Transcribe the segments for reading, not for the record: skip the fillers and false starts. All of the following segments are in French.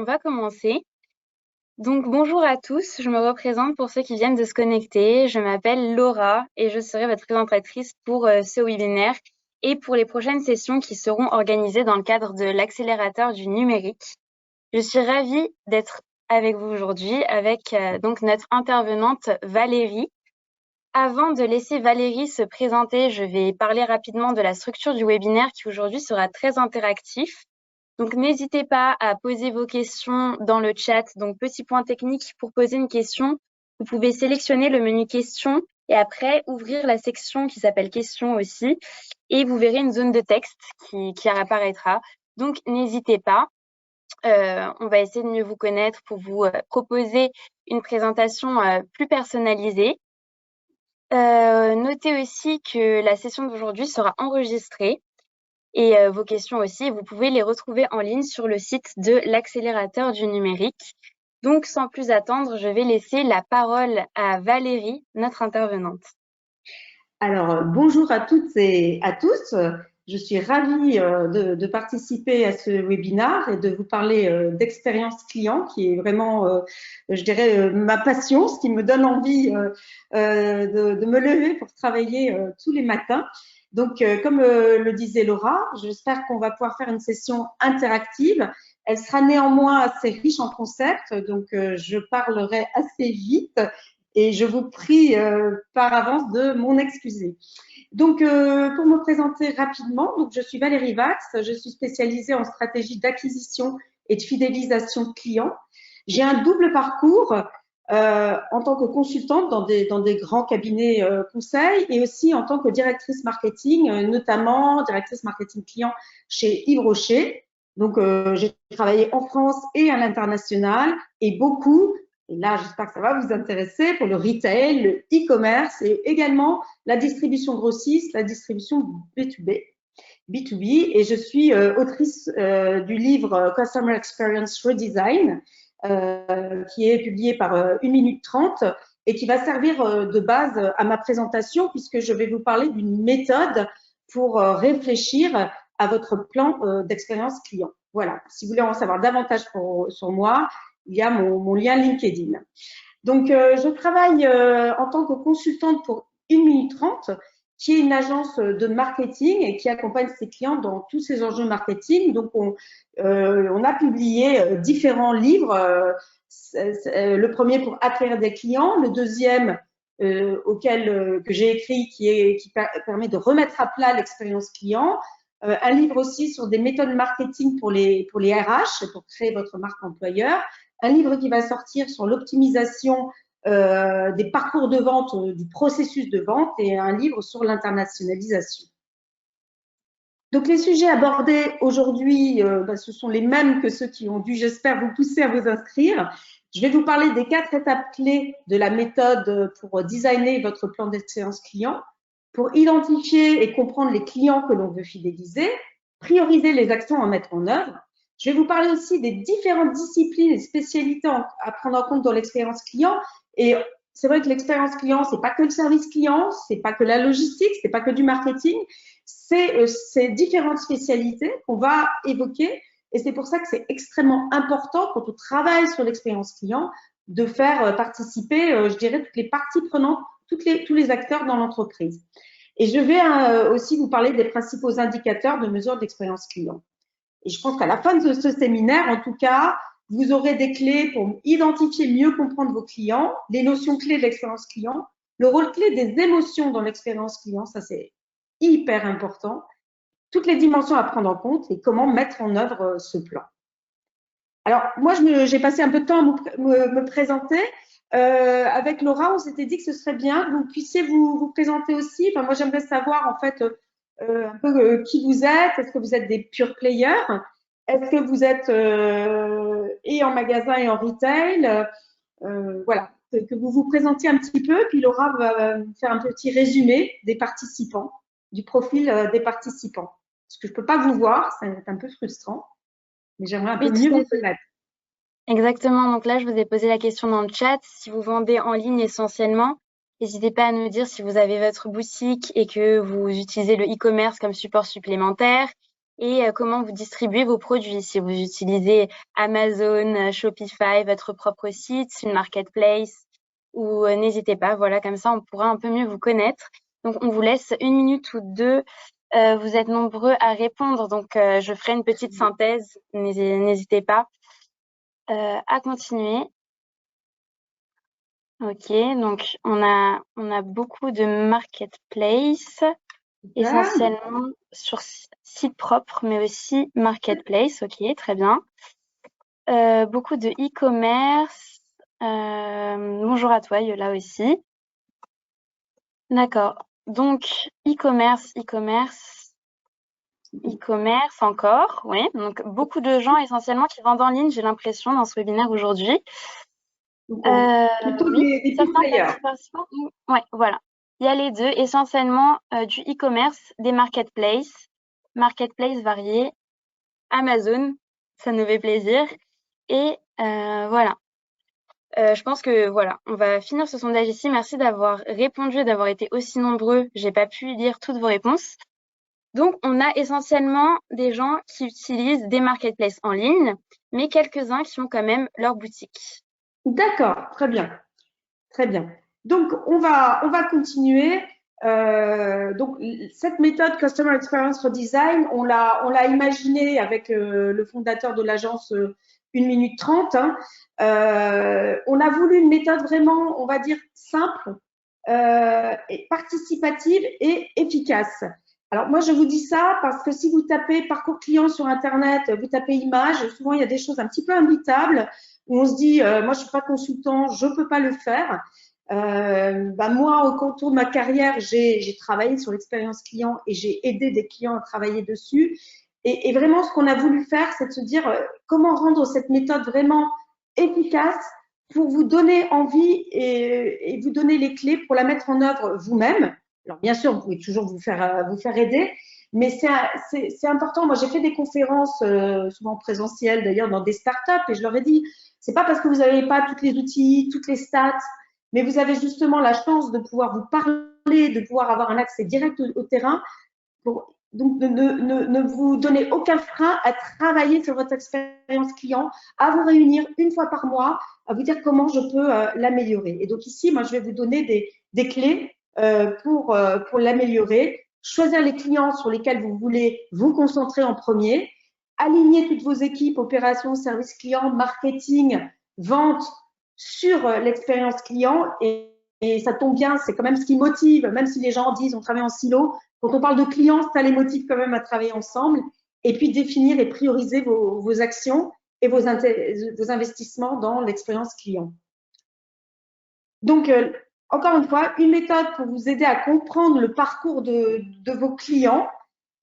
on va commencer. Donc, bonjour à tous, je me représente pour ceux qui viennent de se connecter. Je m'appelle Laura et je serai votre présentatrice pour ce webinaire et pour les prochaines sessions qui seront organisées dans le cadre de l'accélérateur du numérique. Je suis ravie d'être avec vous aujourd'hui avec donc notre intervenante Valérie. Avant de laisser Valérie se présenter, je vais parler rapidement de la structure du webinaire qui aujourd'hui sera très interactif. Donc, n'hésitez pas à poser vos questions dans le chat. Donc, petit point technique pour poser une question. Vous pouvez sélectionner le menu questions et après ouvrir la section qui s'appelle questions aussi. Et vous verrez une zone de texte qui apparaîtra. Donc, n'hésitez pas. On va essayer de mieux vous connaître pour vous proposer une présentation plus personnalisée. Notez aussi que la session d'aujourd'hui sera enregistrée. Et vos questions aussi, vous pouvez les retrouver en ligne sur le site de l'accélérateur du numérique. Donc, sans plus attendre, je vais laisser la parole à Valérie, notre intervenante. Alors, bonjour à toutes et à tous. Je suis ravie de participer à ce webinaire et de vous parler d'expérience client, qui est vraiment, je dirais, ma passion, ce qui me donne envie de me lever pour travailler tous les matins. Donc, comme le disait Laura, j'espère qu'on va pouvoir faire une session interactive. Elle sera néanmoins assez riche en concepts, donc je parlerai assez vite et je vous prie par avance de m'en excuser. Donc, pour me présenter rapidement, donc je suis Valérie Vax, je suis spécialisée en stratégie d'acquisition et de fidélisation client. J'ai un double parcours en tant que consultante dans des grands cabinets conseils et aussi en tant que directrice marketing, notamment directrice marketing client chez Yves Rocher. Donc, j'ai travaillé en France et à l'international et beaucoup, et là, j'espère que ça va vous intéresser, pour le retail, le e-commerce et également la distribution grossiste, la distribution B2B. B2B, et je suis autrice du livre Customer Experience Redesign, qui est publié par 1 minute 30 et qui va servir de base à ma présentation puisque je vais vous parler d'une méthode pour réfléchir à votre plan d'expérience client. Voilà, si vous voulez en savoir davantage sur moi, il y a mon lien LinkedIn. Donc, je travaille en tant que consultante pour 1 minute 30, qui est une agence de marketing et qui accompagne ses clients dans tous ces enjeux marketing. Donc, on a publié différents livres. Le premier pour acquérir des clients, le deuxième que j'ai écrit qui permet de remettre à plat l'expérience client, un livre aussi sur des méthodes marketing pour les RH, pour créer votre marque employeur, un livre qui va sortir sur l'optimisation des parcours de vente, du processus de vente et un livre sur l'internationalisation. Donc, les sujets abordés aujourd'hui, ce sont les mêmes que ceux qui ont dû, j'espère, vous pousser à vous inscrire. Je vais vous parler des 4 étapes clés de la méthode pour designer votre plan d'expérience client, pour identifier et comprendre les clients que l'on veut fidéliser, prioriser les actions à mettre en œuvre. Je vais vous parler aussi des différentes disciplines et spécialités à prendre en compte dans l'expérience client. Et c'est vrai que l'expérience client, c'est pas que le service client, c'est pas que la logistique, c'est pas que du marketing, c'est ces différentes spécialités qu'on va évoquer. Et c'est pour ça que c'est extrêmement important quand on travaille sur l'expérience client de faire participer, je dirais, toutes les parties prenantes, tous les acteurs dans l'entreprise. Et je vais aussi vous parler des principaux indicateurs de mesure de l'expérience client. Et je pense qu'à la fin de ce séminaire, en tout cas, vous aurez des clés pour identifier, mieux comprendre vos clients, les notions clés de l'expérience client, le rôle clé des émotions dans l'expérience client, ça c'est hyper important, toutes les dimensions à prendre en compte et comment mettre en œuvre ce plan. Alors, moi, j'ai passé un peu de temps à me présenter. Avec Laura, on s'était dit que ce serait bien que vous puissiez vous présenter aussi. Enfin, moi, j'aimerais savoir, en fait, un peu qui vous êtes. Est-ce que vous êtes des pure players? Est-ce que vous êtes et en magasin et en retail? Voilà, que vous vous présentiez un petit peu. Puis Laura va faire un petit résumé des participants, du profil des participants. Parce que je ne peux pas vous voir, c'est un peu frustrant. Mais j'aimerais un peu mieux vous connaître. Exactement. Donc là, je vous ai posé la question dans le chat. Si vous vendez en ligne essentiellement, n'hésitez pas à nous dire si vous avez votre boutique et que vous utilisez le e-commerce comme support supplémentaire. et comment vous distribuez vos produits. Si vous utilisez Amazon, Shopify, votre propre site, une marketplace, ou n'hésitez pas, voilà, comme ça on pourra un peu mieux vous connaître. Donc on vous laisse 1 minute ou deux. Vous êtes nombreux à répondre, donc je ferai une petite synthèse. N'hésitez pas à continuer. Ok, donc on a beaucoup de marketplace, Super. essentiellement sur site propre, mais aussi marketplace. Ok, très bien. Beaucoup de e-commerce. Bonjour à toi, Yola aussi. D'accord. Donc e-commerce encore, oui. Donc beaucoup de gens essentiellement qui vendent en ligne, j'ai l'impression, dans ce webinaire aujourd'hui. Donc, plutôt Oui, des pure certains players. participants. Ouais, voilà. Il y a les deux, essentiellement du e-commerce, des marketplaces variés, Amazon, ça nous fait plaisir. Et voilà. Je pense que voilà, on va finir ce sondage ici. Merci d'avoir répondu et d'avoir été aussi nombreux. J'ai pas pu lire toutes vos réponses. Donc, on a essentiellement des gens qui utilisent des marketplaces en ligne, mais quelques-uns qui ont quand même leur boutique. D'accord, très bien. Très bien. Donc, on va continuer. Donc, cette méthode Customer Experience for Design, on l'a imaginée avec le fondateur de l'agence 1 minute 30. Hein. On a voulu une méthode vraiment, on va dire, simple, et participative et efficace. Alors, moi, je vous dis ça parce que si vous tapez parcours client sur Internet, vous tapez image, souvent, il y a des choses un petit peu imbitables où on se dit, moi, je suis pas consultant, je peux pas le faire. Moi, au contour de ma carrière, j'ai travaillé sur l'expérience client et j'ai aidé des clients à travailler dessus. Et vraiment, ce qu'on a voulu faire, c'est de se dire comment rendre cette méthode vraiment efficace pour vous donner envie et vous donner les clés pour la mettre en œuvre vous-même. Alors, bien sûr, vous pouvez toujours vous faire aider, mais c'est important. Moi, j'ai fait des conférences, souvent présentielles d'ailleurs, dans des startups, et je leur ai dit, c'est pas parce que vous n'avez pas tous les outils, toutes les stats, mais vous avez justement la chance de pouvoir vous parler, de pouvoir avoir un accès direct au terrain. Donc, ne vous donnez aucun frein à travailler sur votre expérience client, à vous réunir une fois par mois, à vous dire comment je peux l'améliorer. Et donc ici, moi, je vais vous donner des clés pour l'améliorer. Choisir les clients sur lesquels vous voulez vous concentrer en premier, aligner toutes vos équipes, opérations, services clients, marketing, vente sur l'expérience client et ça tombe bien, c'est quand même ce qui motive, même si les gens disent on travaille en silo, quand on parle de clients, ça les motive quand même à travailler ensemble et puis définir et prioriser vos actions et vos investissements dans l'expérience client. Donc, encore une fois, une méthode pour vous aider à comprendre le parcours de vos clients.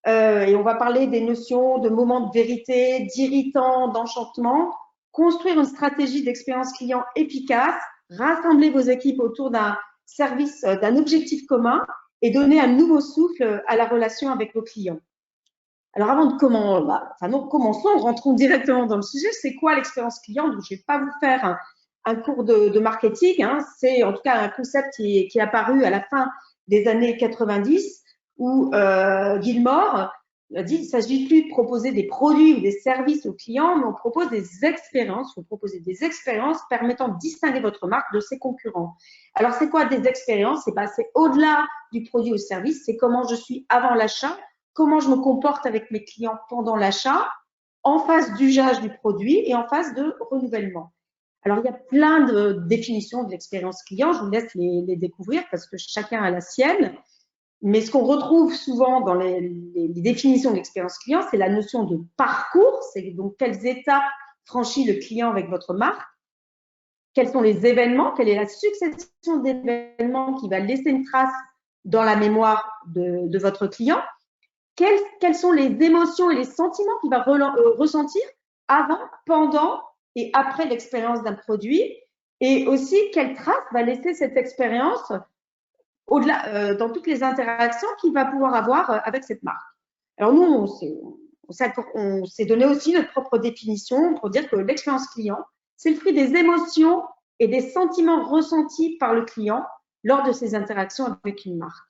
Et on va parler des notions de moments de vérité, d'irritant, d'enchantement. Construire une stratégie d'expérience client efficace, rassembler vos équipes autour d'un service, d'un objectif commun et donner un nouveau souffle à la relation avec vos clients. Alors avant de commençons, rentrons directement dans le sujet. C'est quoi l'expérience client? Donc, je ne vais pas vous faire un cours de marketing. Hein. C'est en tout cas un concept qui est apparu à la fin des années 90 où Gilmore a dit il ne s'agit plus de proposer des produits ou des services aux clients, mais on propose des expériences. Il faut proposer des expériences permettant de distinguer votre marque de ses concurrents. Alors, c'est quoi des expériences? C'est au-delà du produit ou service. C'est comment je suis avant l'achat, comment je me comporte avec mes clients pendant l'achat, en phase d'usage du produit et en phase de renouvellement. Alors, il y a plein de définitions de l'expérience client. Je vous laisse les découvrir parce que chacun a la sienne. Mais ce qu'on retrouve souvent dans les définitions de l'expérience client, c'est la notion de parcours. C'est donc quelles étapes franchit le client avec votre marque. Quels sont les événements, quelle est la succession d'événements qui va laisser une trace dans la mémoire de votre client. Quelles sont les émotions et les sentiments qu'il va ressentir avant, pendant et après l'expérience d'un produit et aussi quelle trace va laisser cette expérience au-delà dans toutes les interactions qu'il va pouvoir avoir avec cette marque. Alors nous, on s'est donné aussi notre propre définition pour dire que l'expérience client, c'est le fruit des émotions et des sentiments ressentis par le client lors de ses interactions avec une marque.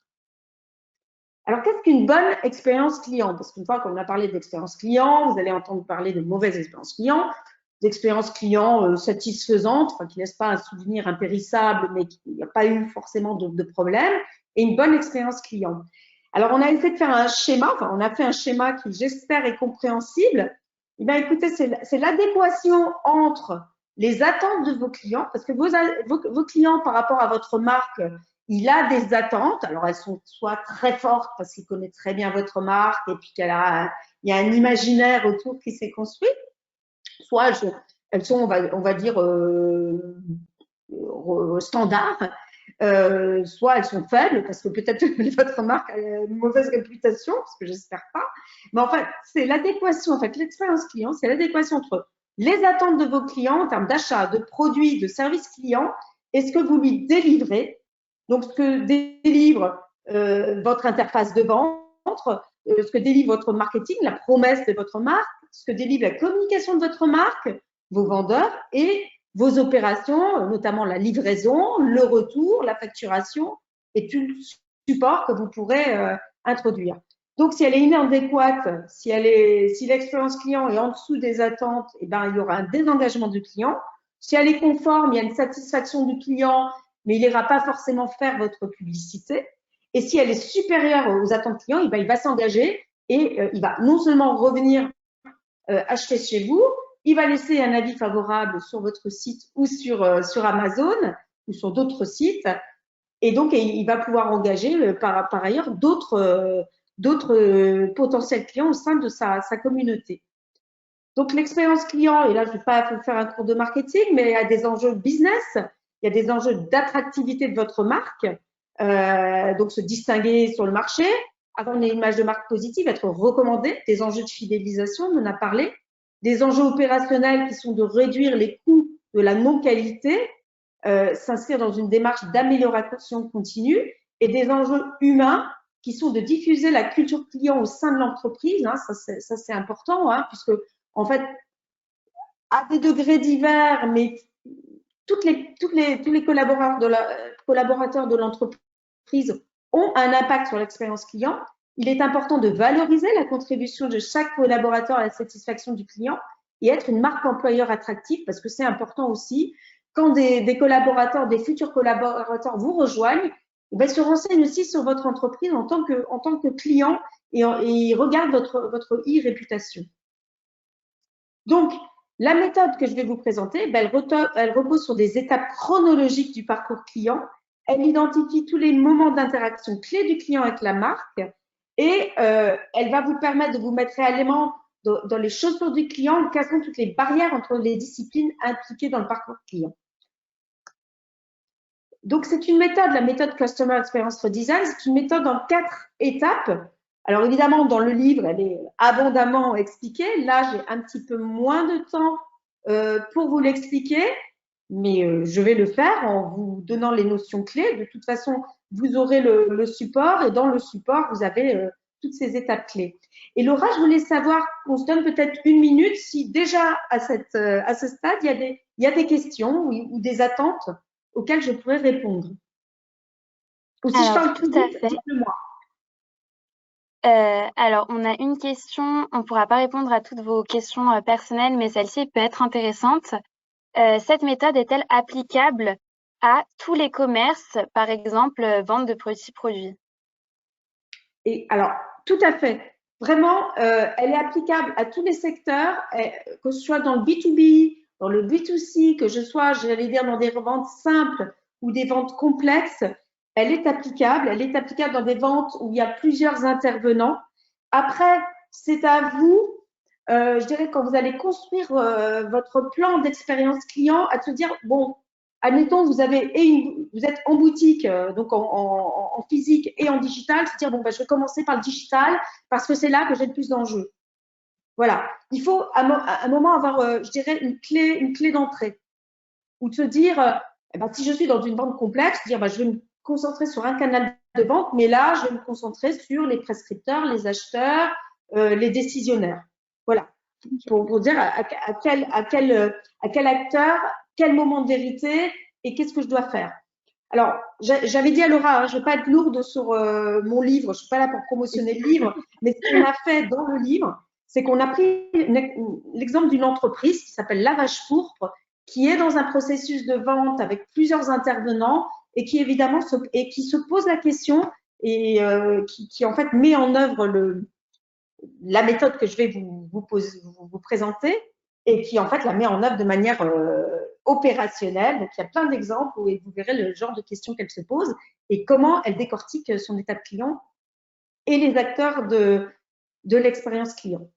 Alors, qu'est-ce qu'une bonne expérience client? Parce qu'une fois qu'on a parlé d'expérience client, vous allez entendre parler de mauvaise expérience client, d'expérience client satisfaisante, enfin, qui ne laisse pas un souvenir impérissable, mais qui n'y a pas eu forcément de problème, et une bonne expérience client. Alors, on a essayé de faire un schéma, enfin, on a fait un schéma qui, j'espère, est compréhensible. Eh bien, écoutez, c'est l'adéquation entre les attentes de vos clients, parce que vos clients, par rapport à votre marque, il a des attentes. Alors, elles sont soit très fortes parce qu'il connaît très bien votre marque et puis il y a un imaginaire autour qui s'est construit. Soit elles sont, on va dire, standards. Soit elles sont faibles parce que peut-être votre marque a une mauvaise réputation, parce que j'espère pas. Mais en fait, c'est l'adéquation, en fait, l'expérience client, c'est l'adéquation entre les attentes de vos clients en termes d'achat, de produits, de services clients et ce que vous lui délivrez. Donc, ce que délivre votre interface de vente, ce que délivre votre marketing, la promesse de votre marque, ce que délivre la communication de votre marque, vos vendeurs et vos opérations, notamment la livraison, le retour, la facturation et tout le support que vous pourrez introduire. Donc, si elle est inadéquate, si l'expérience client est en dessous des attentes, eh ben, il y aura un désengagement du client. Si elle est conforme, il y a une satisfaction du client, mais il n'ira pas forcément faire votre publicité. Et si elle est supérieure aux attentes clients, eh ben, il va s'engager et il va non seulement revenir acheter chez vous, il va laisser un avis favorable sur votre site ou sur Amazon ou sur d'autres sites. Et donc, il va pouvoir engager par ailleurs d'autres potentiels clients au sein de sa communauté. Donc, l'expérience client, et là, je ne vais pas faire un cours de marketing, mais il y a des enjeux business, il y a des enjeux d'attractivité de votre marque, donc se distinguer sur le marché, avoir une image de marque positive, être recommandé, des enjeux de fidélisation, on en a parlé, des enjeux opérationnels qui sont de réduire les coûts de la non-qualité, s'inscrire dans une démarche d'amélioration continue, et des enjeux humains qui sont de diffuser la culture client au sein de l'entreprise, hein, ça c'est important, hein, puisque en fait, à des degrés divers, mais tous les collaborateurs de l'entreprise ont un impact sur l'expérience client. Il est important de valoriser la contribution de chaque collaborateur à la satisfaction du client et être une marque employeur attractive, parce que c'est important aussi. Quand des collaborateurs, des futurs collaborateurs vous rejoignent, ben, se renseignent aussi sur votre entreprise en tant que client et ils regardent votre e-réputation. Donc, la méthode que je vais vous présenter, ben, elle repose sur des étapes chronologiques du parcours client. Elle identifie tous les moments d'interaction clés du client avec la marque et elle va vous permettre de vous mettre réellement dans les chaussures du client en cassant toutes les barrières entre les disciplines impliquées dans le parcours client. Donc, c'est une méthode, la méthode Customer Experience Redesign, c'est une méthode en 4 étapes. Alors, évidemment, dans le livre, elle est abondamment expliquée. Là, j'ai un petit peu moins de temps pour vous l'expliquer, mais je vais le faire en vous donnant les notions clés. De toute façon, vous aurez le support et dans le support, vous avez toutes ces étapes clés. Et Laura, je voulais savoir qu'on se donne peut-être 1 minute si déjà à ce stade, il y a des questions ou des attentes auxquelles je pourrais répondre. Ou si je Alors, parle tout plus à vite, fait. dites-le-moi. Alors, on a une question. On ne pourra pas répondre à toutes vos questions personnelles, mais celle-ci peut être intéressante. Cette méthode est-elle applicable à tous les commerces, par exemple, vente de petits produits? Et alors, tout à fait. Vraiment, elle est applicable à tous les secteurs, que ce soit dans le B2B, dans le B2C, que je sois, j'allais dire, dans des ventes simples ou des ventes complexes. Elle est applicable. Elle est applicable dans des ventes où il y a plusieurs intervenants. Après, c'est à vous, je dirais, quand vous allez construire votre plan d'expérience client, à se dire, bon, admettons, vous êtes en boutique, donc en physique et en digital, se dire, bon, ben, je vais commencer par le digital parce que c'est là que j'ai le plus d'enjeux. Voilà. Il faut à un moment avoir, je dirais, une clé d'entrée. Ou de se dire, eh ben, si je suis dans une vente complexe, dire, ben, je vais me concentrer sur un canal de vente, mais là, je vais me concentrer sur les prescripteurs, les acheteurs, les décisionnaires. Voilà. Pour dire à quel acteur, quel moment de vérité et qu'est-ce que je dois faire. Alors, j'avais dit à Laura, hein, je ne vais pas être lourde sur mon livre, je ne suis pas là pour promotionner le livre, mais ce qu'on a fait dans le livre, c'est qu'on a pris l'exemple d'une entreprise qui s'appelle La Vache Pourpre, qui est dans un processus de vente avec plusieurs intervenants et qui évidemment qui se pose la question et qui en fait met en œuvre la méthode que je vais vous présenter et qui en fait la met en œuvre de manière opérationnelle. Donc il y a plein d'exemples où vous verrez le genre de questions qu'elle se pose et comment elle décortique son étape client et les acteurs de l'expérience client.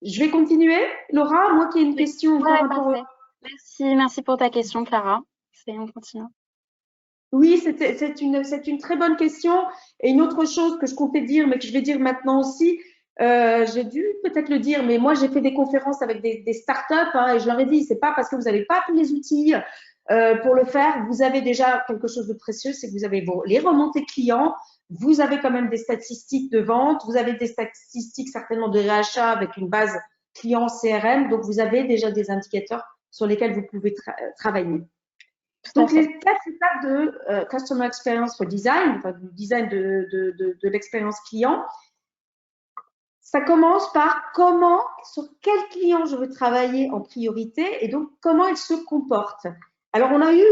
Je vais continuer. Laura, moi qui ai une question Ouais, par rapport parfait. Merci pour ta question, Clara. On continue. Oui, c'est une très bonne question. Et une autre chose que je comptais dire, mais que je vais dire maintenant aussi, j'ai dû peut-être le dire, mais moi j'ai fait des conférences avec des startups hein, et je leur ai dit, c'est pas parce que vous n'avez pas tous les outils pour le faire, vous avez déjà quelque chose de précieux, c'est que vous avez les remontées clients, vous avez quand même des statistiques de vente, vous avez des statistiques certainement de réachat avec une base client CRM, donc vous avez déjà des indicateurs sur lesquels vous pouvez travailler. Tout à Donc, fait. les 4 étapes de Customer Experience for Design, enfin, du design de l'expérience client, ça commence par sur quel client je veux travailler en priorité et donc comment il se comporte. Alors, on a eu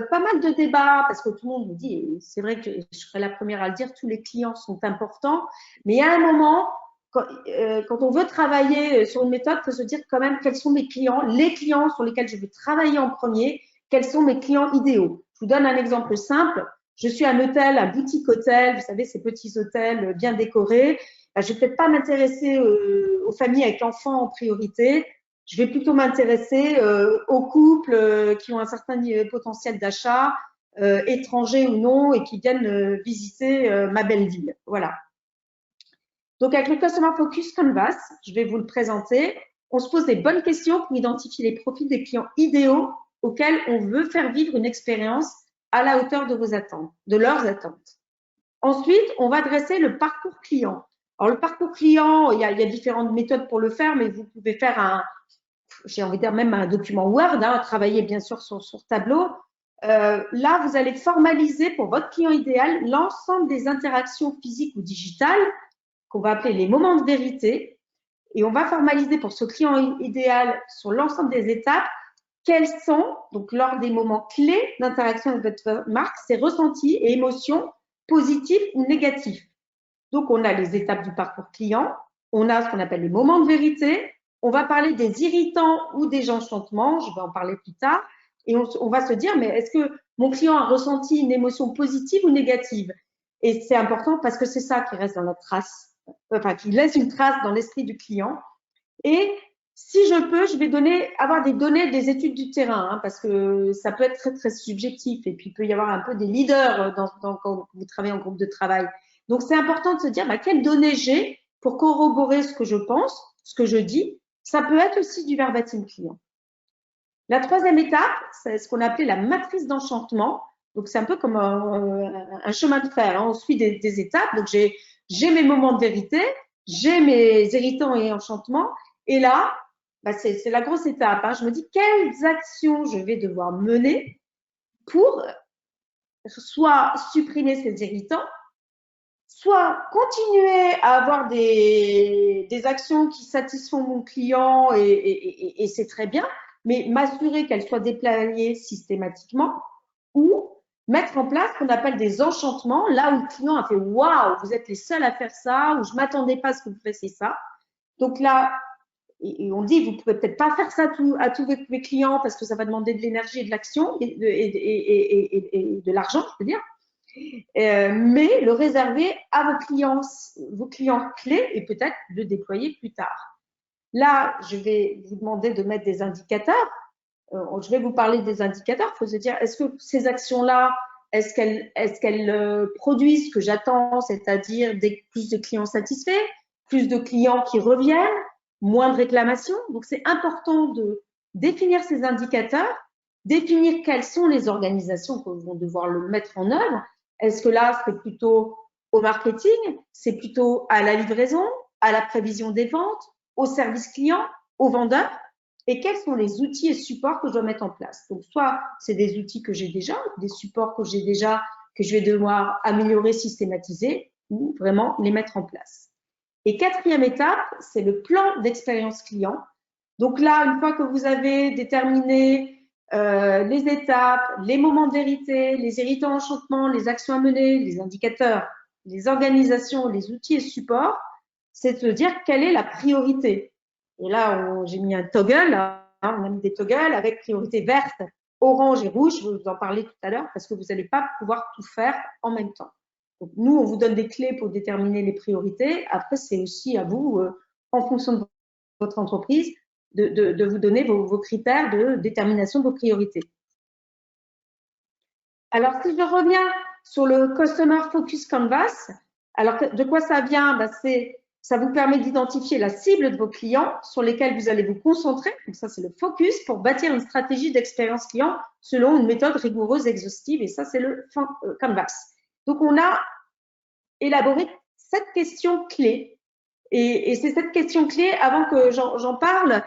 pas mal de débats parce que tout le monde me dit, et c'est vrai que je serai la première à le dire, tous les clients sont importants, mais il y a un moment, quand on veut travailler sur une méthode, il faut se dire quand même quels sont mes clients, les clients sur lesquels je veux travailler en premier, quels sont mes clients idéaux. Je vous donne un exemple simple. Je suis un hôtel, un boutique hôtel, vous savez, ces petits hôtels bien décorés. Je ne vais peut-être pas m'intéresser aux familles avec enfants en priorité. Je vais plutôt m'intéresser aux couples qui ont un certain potentiel d'achat, étrangers ou non, et qui viennent visiter ma belle ville. Voilà. Donc, avec le Customer Focus Canvas, je vais vous le présenter. On se pose des bonnes questions pour identifier les profils des clients idéaux auxquels on veut faire vivre une expérience à la hauteur de vos attentes, de leurs attentes. Ensuite, on va dresser le parcours client. Alors, le parcours client, il y a différentes méthodes pour le faire, mais vous pouvez faire j'ai envie de dire même un document Word, hein, travailler bien sûr sur Tableau. Là, vous allez formaliser pour votre client idéal l'ensemble des interactions physiques ou digitales qu'on va appeler les moments de vérité. Et on va formaliser pour ce client idéal sur l'ensemble des étapes quels sont, donc lors des moments clés d'interaction avec votre marque, ses ressentis et émotions positifs ou négatifs. Donc, on a les étapes du parcours client, on a ce qu'on appelle les moments de vérité, on va parler des irritants ou des enchantements, je vais en parler plus tard, et on va se dire, mais est-ce que mon client a ressenti une émotion positive ou négative? Et c'est important parce que c'est ça qui reste dans la trace, enfin, qui laisse une trace dans l'esprit du client. Et si je peux, je vais avoir des données des études du terrain, hein, parce que ça peut être très, très subjectif. Et puis, il peut y avoir un peu des leaders quand vous travaillez en groupe de travail. Donc, c'est important de se dire, quelles données j'ai pour corroborer ce que je pense, ce que je dis. Ça peut être aussi du verbatim client. La troisième étape, c'est ce qu'on appelait la matrice d'enchantement. Donc, c'est un peu comme un chemin de fer. Hein. On suit des étapes. Donc, j'ai mes moments de vérité, j'ai mes irritants et enchantements. Et là, c'est la grosse étape. Hein. Je me dis quelles actions je vais devoir mener pour soit supprimer ces irritants, soit continuer à avoir des actions qui satisfont mon client et c'est très bien, mais m'assurer qu'elles soient déployées systématiquement ou mettre en place ce qu'on appelle des enchantements, là où le client a fait waouh, vous êtes les seuls à faire ça, ou je m'attendais pas à ce que vous fassiez ça. Donc là, et on dit, vous pouvez peut-être pas faire ça à tous vos clients parce que ça va demander de l'énergie et de l'action et de l'argent, je veux dire. Mais le réserver à vos clients clés et peut-être le déployer plus tard. Là, je vais vous demander de mettre des indicateurs. Je vais vous parler des indicateurs. Il faut se dire, est-ce que ces actions-là, est-ce qu'elles produisent ce que j'attends, c'est-à-dire plus de clients satisfaits, plus de clients qui reviennent, moins de réclamations. Donc, c'est important de définir ces indicateurs, définir quelles sont les organisations qui vont devoir le mettre en œuvre. Est-ce que là, c'est plutôt au marketing, c'est plutôt à la livraison, à la prévision des ventes, au service client, aux vendeurs? et quels sont les outils et supports que je dois mettre en place. Donc, soit c'est des outils que j'ai déjà, des supports que j'ai déjà, que je vais devoir améliorer, systématiser, ou vraiment les mettre en place. Et quatrième étape, c'est le plan d'expérience client. Donc là, une fois que vous avez déterminé les étapes, les moments de vérité, les irritants enchantements, les actions à mener, les indicateurs, les organisations, les outils et supports, c'est de se dire quelle est la priorité. Et là, j'ai mis un toggle, hein, on a mis des toggles avec priorité verte, orange et rouge. Je vais vous en parler tout à l'heure parce que vous n'allez pas pouvoir tout faire en même temps. Donc, nous, on vous donne des clés pour déterminer les priorités. Après, c'est aussi à vous, en fonction de votre entreprise, de vous donner vos critères de détermination de vos priorités. Alors, si je reviens sur le Customer Focus Canvas, alors de quoi ça vient? Ça vous permet d'identifier la cible de vos clients sur lesquels vous allez vous concentrer. Donc ça, c'est le focus pour bâtir une stratégie d'expérience client selon une méthode rigoureuse, exhaustive. Et ça, c'est le Canvas. Donc, on a élaboré 7 questions clés. Et c'est cette question clé, avant que j'en parle,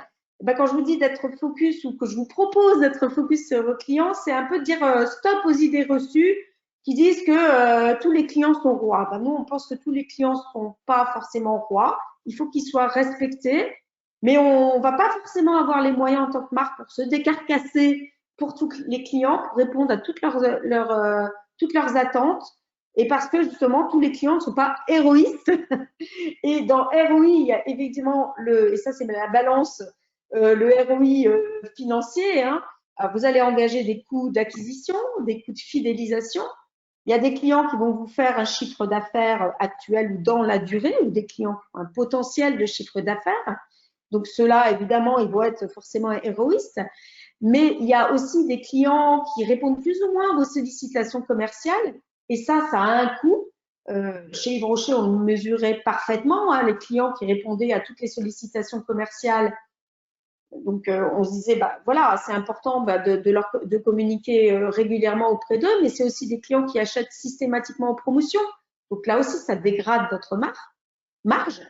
quand je vous dis d'être focus ou que je vous propose d'être focus sur vos clients, c'est un peu de dire stop aux idées reçues qui disent que tous les clients sont rois. Nous, on pense que tous les clients ne sont pas forcément rois. Il faut qu'ils soient respectés, mais on ne va pas forcément avoir les moyens en tant que marque pour se décarcasser pour tous les clients, pour répondre à toutes leurs attentes. Et parce que justement, tous les clients ne sont pas héroïstes. Et dans ROI, il y a évidemment et ça c'est la balance, le ROI financier. Hein. Alors, vous allez engager des coûts d'acquisition, des coûts de fidélisation. Il y a des clients qui vont vous faire un chiffre d'affaires actuel ou dans la durée, ou des clients qui ont un potentiel de chiffre d'affaires. Donc, ceux-là, évidemment, ils vont être forcément héroïstes. Mais il y a aussi des clients qui répondent plus ou moins à vos sollicitations commerciales. Et ça a un coût. Chez Yves Rocher, on mesurait parfaitement hein, les clients qui répondaient à toutes les sollicitations commerciales. Donc, on se disait, voilà, c'est important de communiquer régulièrement auprès d'eux, mais c'est aussi des clients qui achètent systématiquement en promotion. Donc là aussi, ça dégrade votre marge.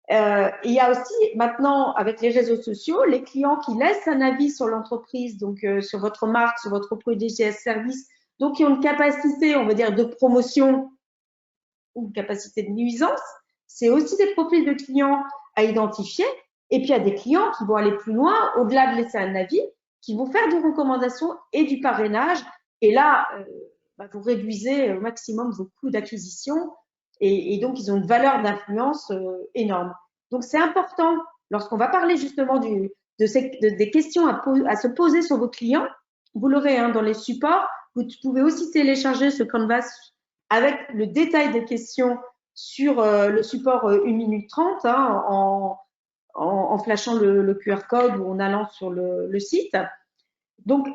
Il y a aussi maintenant, avec les réseaux sociaux, les clients qui laissent un avis sur l'entreprise, donc sur votre marque, sur votre produit DGS service, donc qui ont une capacité, on va dire, de promotion ou une capacité de nuisance. C'est aussi des profils de clients à identifier. Et puis, il y a des clients qui vont aller plus loin, au-delà de laisser un avis, qui vont faire des recommandations et du parrainage. Et là, vous réduisez au maximum vos coûts d'acquisition et donc, ils ont une valeur d'influence énorme. Donc, c'est important, lorsqu'on va parler justement des questions à se poser sur vos clients, vous l'aurez hein, dans les supports, vous pouvez aussi télécharger ce Canvas avec le détail des questions sur le support 1 minute 30 hein, en flashant le QR code ou en allant sur le site. Donc,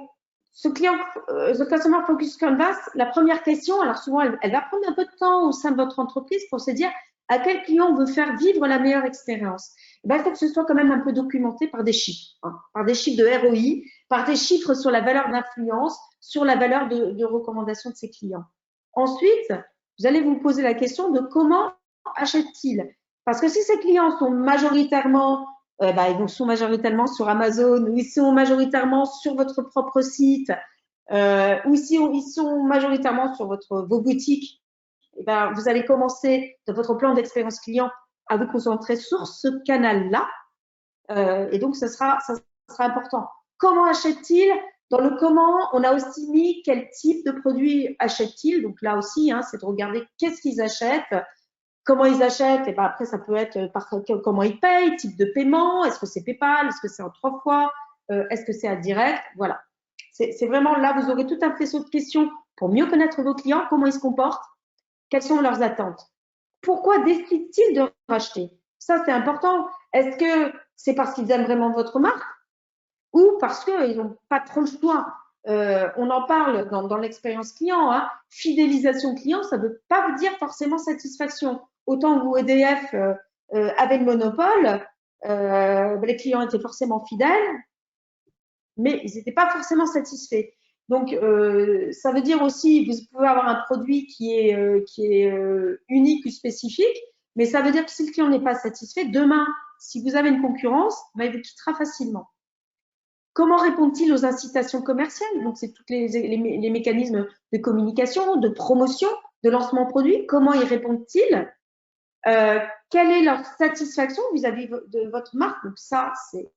ce Customer Focus Canvas, la première question, alors souvent, elle va prendre un peu de temps au sein de votre entreprise pour se dire à quel client on veut faire vivre la meilleure expérience. Il faut que ce soit quand même un peu documenté par des chiffres, hein, par des chiffres de ROI, par des chiffres sur la valeur d'influence, sur la valeur de recommandation de ses clients. Ensuite, vous allez vous poser la question de comment achètent-ils. Parce que si ces clients sont majoritairement ils sont majoritairement sur Amazon, ou ils sont majoritairement sur votre propre site, ou si ils sont majoritairement sur vos boutiques, vous allez commencer dans votre plan d'expérience client à vous concentrer sur ce canal-là. Et donc, ça sera important. Comment achètent-ils? Dans le comment, on a aussi mis quel type de produit achètent-ils. Donc là aussi, hein, c'est de regarder qu'est-ce qu'ils achètent. Comment ils achètent? Et après, ça peut être par comment ils payent, type de paiement. Est-ce que c'est PayPal? Est-ce que c'est en 3 fois? Est-ce que c'est à direct? Voilà. C'est vraiment là, vous aurez tout un faisceau de questions pour mieux connaître vos clients, comment ils se comportent, quelles sont leurs attentes. Pourquoi décident-ils de racheter? Ça, c'est important. Est-ce que c'est parce qu'ils aiment vraiment votre marque ou parce qu'ils n'ont pas trop le choix? On en parle dans l'expérience client. Hein. Fidélisation client, ça ne veut pas vous dire forcément satisfaction. Autant que vous, EDF, avez le monopole, les clients étaient forcément fidèles, mais ils n'étaient pas forcément satisfaits. Donc, ça veut dire aussi, vous pouvez avoir un produit qui est unique ou spécifique, mais ça veut dire que si le client n'est pas satisfait, demain, si vous avez une concurrence, il vous quittera facilement. Comment répondent-ils aux incitations commerciales? Donc, c'est tous les mécanismes de communication, de promotion, de lancement produit. Comment y répondent-ils? Quelle est leur satisfaction vis-à-vis de votre marque? Donc, ça, c'est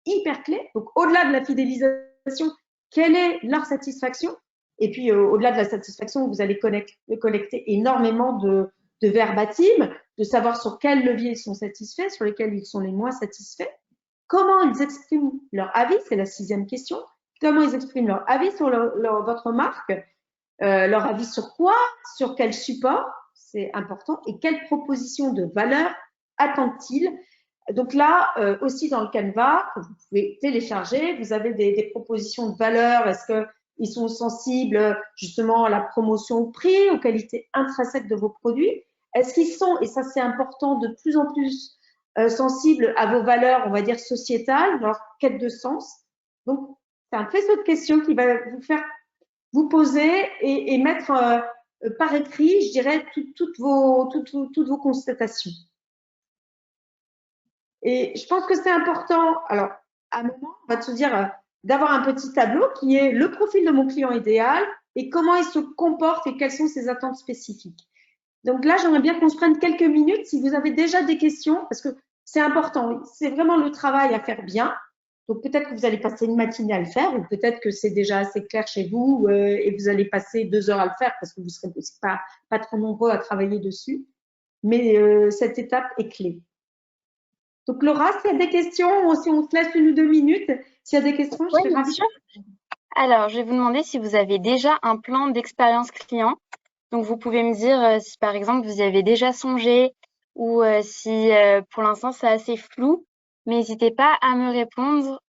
hyper clé. Donc, au-delà de la fidélisation, quelle est leur satisfaction? Et puis, au-delà de la satisfaction, vous allez collecter énormément de verbatim, de savoir sur quels leviers ils sont satisfaits, sur lesquels ils sont les moins satisfaits. Comment ils expriment leur avis? C'est la 6e question. Comment ils expriment leur avis sur votre marque? Leur avis sur quoi? Sur quel support? C'est important. Et quelle proposition de valeur attendent-ils? Donc là, aussi dans le Canva, que vous pouvez télécharger, vous avez des propositions de valeur. Est-ce qu'ils sont sensibles justement à la promotion au prix, aux qualités intrinsèques de vos produits? Est-ce qu'ils sont, et ça c'est important, de plus en plus sensibles à vos valeurs, on va dire sociétales, leur quête de sens? Donc, c'est un faisceau de questions qui va vous faire vous poser et mettre par écrit, je dirais, toutes vos constatations. Et je pense que c'est important, alors, à un moment, on va se dire d'avoir un petit tableau qui est le profil de mon client idéal et comment il se comporte et quelles sont ses attentes spécifiques. Donc là, j'aimerais bien qu'on se prenne quelques minutes si vous avez déjà des questions, parce que c'est important, c'est vraiment le travail à faire bien. Donc peut-être que vous allez passer une matinée à le faire, ou peut-être que c'est déjà assez clair chez vous et vous allez passer 2 heures à le faire parce que vous ne serez pas trop nombreux à travailler dessus. Mais cette étape est clé. Donc Laura, s'il y a des questions, ou si on se laisse 1 ou 2 minutes, s'il y a des questions, je Oui, serais bien ravie. sûr. Alors, je vais vous demander si vous avez déjà un plan d'expérience client. Donc, vous pouvez me dire si, par exemple, vous y avez déjà songé ou si, pour l'instant, c'est assez flou. Mais n'hésitez pas à me répondre.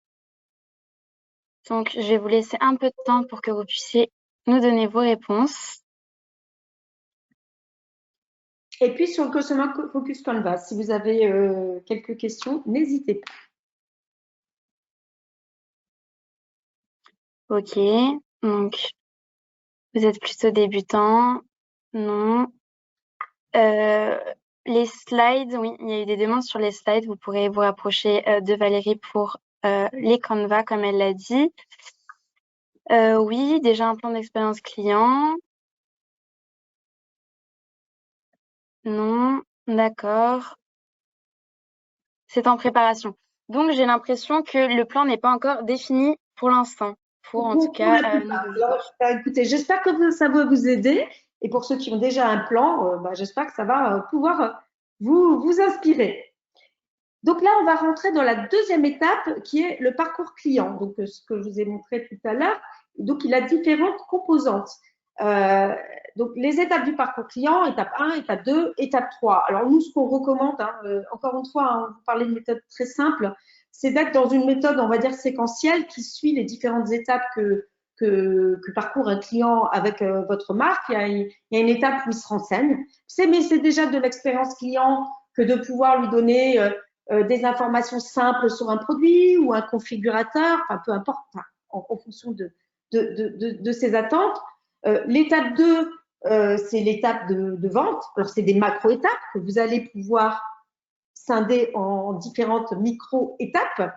Donc, je vais vous laisser un peu de temps pour que vous puissiez nous donner vos réponses. Et puis sur le Customer Focus Canvas, si vous avez quelques questions, n'hésitez pas. Ok, donc vous êtes plutôt débutant. Non. Les slides, oui, il y a eu des demandes sur les slides. Vous pourrez vous rapprocher de Valérie pour les Canva, comme elle l'a dit. Oui, déjà un plan d'expérience client. Non, d'accord. C'est en préparation. Donc, j'ai l'impression que le plan n'est pas encore défini pour l'instant. Pour en tout Pour la cas, plupart. Alors, écoutez, j'espère que ça va vous aider. Et pour ceux qui ont déjà un plan, j'espère que ça va pouvoir vous inspirer. Donc là, on va rentrer dans la 2e étape qui est le parcours client. Donc, ce que je vous ai montré tout à l'heure. Donc, il a différentes composantes. Donc, les étapes du parcours client, étape 1, étape 2, étape 3. Alors, nous, ce qu'on recommande, encore une fois, on vous parlait de méthode très simple, c'est d'être dans une méthode, on va dire, séquentielle qui suit les différentes étapes que parcourt un client avec votre marque. Il y a une étape où il se renseigne. Mais c'est déjà de l'expérience client que de pouvoir lui donner des informations simples sur un produit ou un configurateur, enfin peu importe, en fonction de ses attentes. L'étape 2, c'est l'étape de vente. Alors, c'est des macro-étapes que vous allez pouvoir scinder en différentes micro-étapes.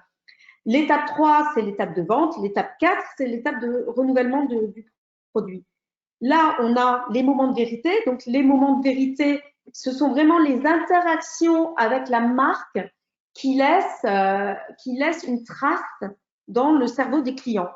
L'étape 3, c'est l'étape de vente. L'étape 4, c'est l'étape de renouvellement du produit. Là, on a les moments de vérité. Donc, les moments de vérité, ce sont vraiment les interactions avec la marque qui laissent une trace dans le cerveau des clients.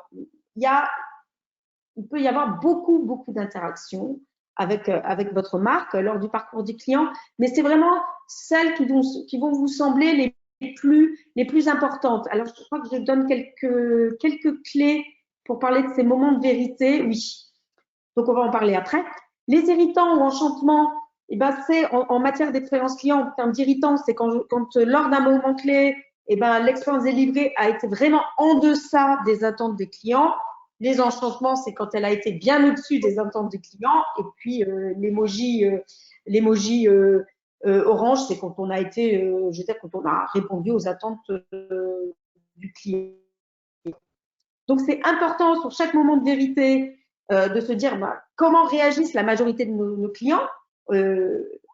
Il peut y avoir beaucoup d'interactions avec votre marque lors du parcours du client, mais c'est vraiment celles qui vont vous sembler les plus importantes. Alors, je crois que je donne quelques clés pour parler de ces moments de vérité. Oui. Donc, on va en parler après. Les irritants ou enchantements, eh ben, c'est en matière d'expérience client, en termes d'irritants, c'est quand lors d'un moment clé, eh ben, l'expérience délivrée a été vraiment en deçà des attentes des clients. Les enchantements, c'est quand elle a été bien au-dessus des attentes des clients. Et puis, l'emoji orange, c'est quand on a été, je veux dire, quand on a répondu aux attentes du client. Donc, c'est important sur chaque moment de vérité de se dire comment réagissent la majorité de nos clients.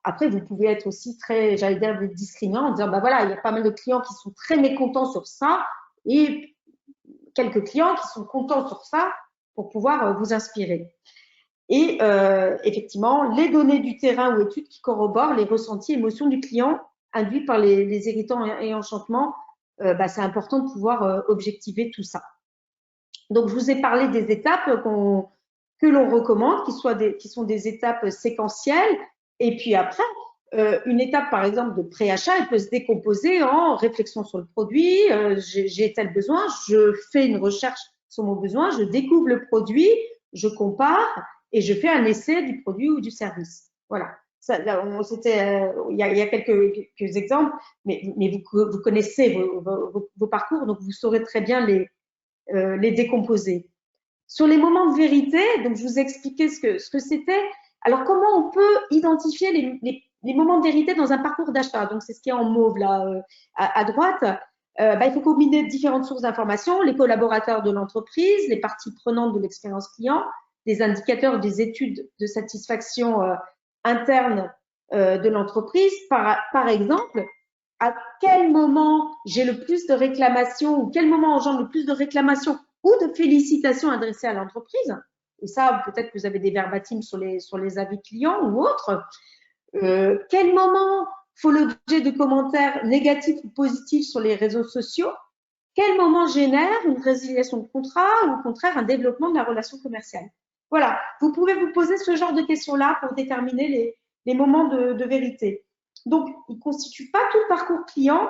Après, vous pouvez être aussi très, j'allais dire, discriminant en disant, voilà, il y a pas mal de clients qui sont très mécontents sur ça et quelques clients qui sont contents sur ça pour pouvoir vous inspirer. Et effectivement, les données du terrain ou études qui corroborent les ressentis et émotions du client induits par les irritants et enchantements, c'est important de pouvoir objectiver tout ça. Donc, je vous ai parlé des étapes que l'on recommande, qui sont des étapes séquentielles. Et puis après, une étape, par exemple, de pré-achat, elle peut se décomposer en réflexion sur le produit. J'ai tel besoin, je fais une recherche sur mon besoin, je découvre le produit, je compare et je fais un essai du produit ou du service. Voilà. Ça, il y a quelques exemples, mais vous connaissez vos parcours, donc vous saurez très bien les décomposer. Sur les moments de vérité, donc je vous ai expliqué ce que c'était. Alors, comment on peut identifier les moments de vérité dans un parcours d'achat? Donc, c'est ce qui est en mauve là à droite. Il faut combiner différentes sources d'informations, les collaborateurs de l'entreprise, les parties prenantes de l'expérience client, des indicateurs des études de satisfaction interne de l'entreprise. Par exemple, à quel moment j'ai le plus de réclamations ou quel moment engendre le plus de réclamations ou de félicitations adressées à l'entreprise. Et ça, peut-être que vous avez des verbatims sur les avis clients ou autres. Quel moment faut l'objet de commentaires négatifs ou positifs sur les réseaux sociaux? Quel moment génère une résiliation de contrat ou au contraire un développement de la relation commerciale? Voilà, vous pouvez vous poser ce genre de questions-là pour déterminer les moments de vérité. Donc, il ne constitue pas tout le parcours client.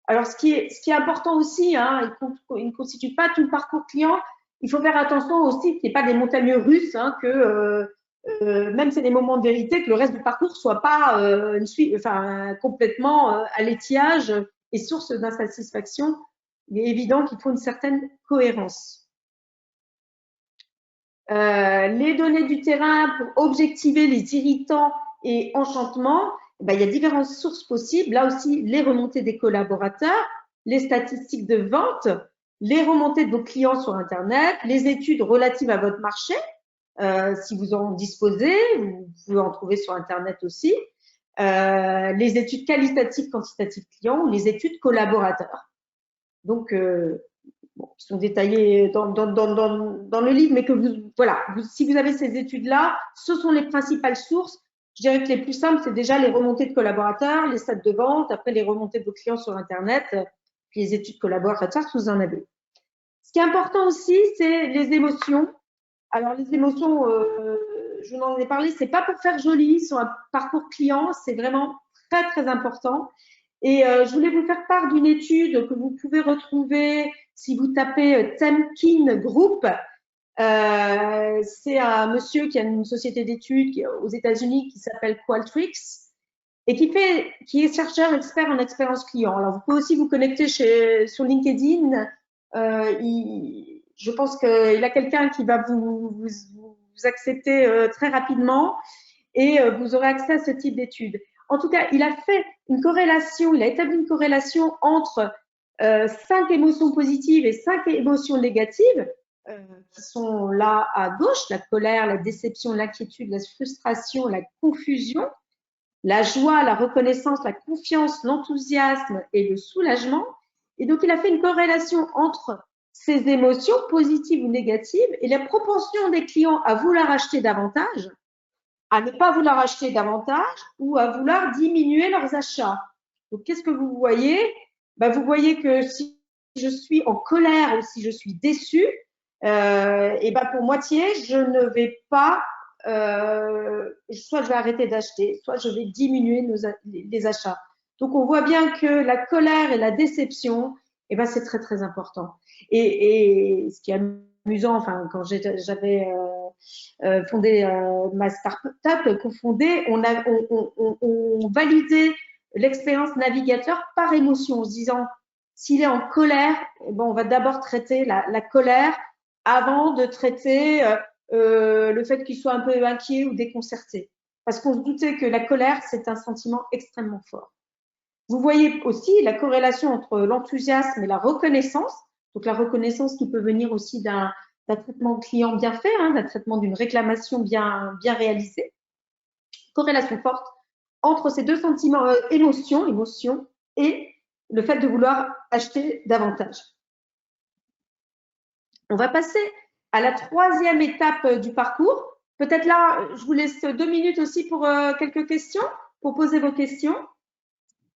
Alors, ce qui est important aussi, hein, il ne constitue pas tout le parcours client. Il faut faire attention aussi qu'il n'y ait pas des montagnes russes, hein, que même si c'est des moments de vérité, que le reste du parcours soit pas complètement à l'étiage et source d'insatisfaction. Il est évident qu'il faut une certaine cohérence. Les données du terrain pour objectiver les irritants et enchantements, il y a différentes sources possibles. Là aussi, les remontées des collaborateurs, les statistiques de vente, les remontées de vos clients sur Internet, les études relatives à votre marché, si vous en disposez, vous pouvez en trouver sur Internet aussi, les études qualitatives, quantitatives clients ou les études collaborateurs. Donc, qui sont détaillées dans le livre, mais que si vous avez ces études-là, ce sont les principales sources. Je dirais que les plus simples, c'est déjà les remontées de collaborateurs, les stats de vente, après les remontées de vos clients sur Internet, puis les études collaborateurs, si vous en avez. Ce qui est important aussi, c'est les émotions. Alors, les émotions, je vous en ai parlé, c'est pas pour faire joli sur un parcours client, c'est vraiment très, très important. Et je voulais vous faire part d'une étude que vous pouvez retrouver si vous tapez Temkin Group. C'est un monsieur qui a une société d'études aux États-Unis qui s'appelle Qualtrics et qui est chercheur expert en expérience client. Alors, vous pouvez aussi vous connecter sur LinkedIn. Je pense qu'il a quelqu'un qui va vous accepter très rapidement et vous aurez accès à ce type d'études. En tout cas, il a établi une corrélation entre 5 émotions positives et 5 émotions négatives qui sont là à gauche, la colère, la déception, l'inquiétude, la frustration, la confusion, la joie, la reconnaissance, la confiance, l'enthousiasme et le soulagement. Et donc, il a fait une corrélation entre ces émotions positives ou négatives et la propension des clients à vouloir acheter davantage, à ne pas vouloir acheter davantage ou à vouloir diminuer leurs achats. Donc, qu'est-ce que vous voyez? Vous voyez que si je suis en colère ou si je suis déçue, pour moitié, je ne vais pas, soit je vais arrêter d'acheter, soit je vais diminuer les achats. Donc, on voit bien que la colère et la déception, c'est très, très important. Et ce qui est amusant, enfin, quand j'avais fondé ma start-up cofondée, on validait l'expérience navigateur par émotion, en se disant, s'il est en colère, on va d'abord traiter la colère avant de traiter le fait qu'il soit un peu inquiet ou déconcerté. Parce qu'on se doutait que la colère, c'est un sentiment extrêmement fort. Vous voyez aussi la corrélation entre l'enthousiasme et la reconnaissance. Donc, la reconnaissance qui peut venir aussi d'un traitement client bien fait, d'un traitement d'une réclamation bien réalisée. Corrélation forte entre ces deux sentiments, émotion et le fait de vouloir acheter davantage. On va passer à la troisième étape du parcours. Peut-être là, je vous laisse 2 minutes aussi pour quelques questions, pour poser vos questions.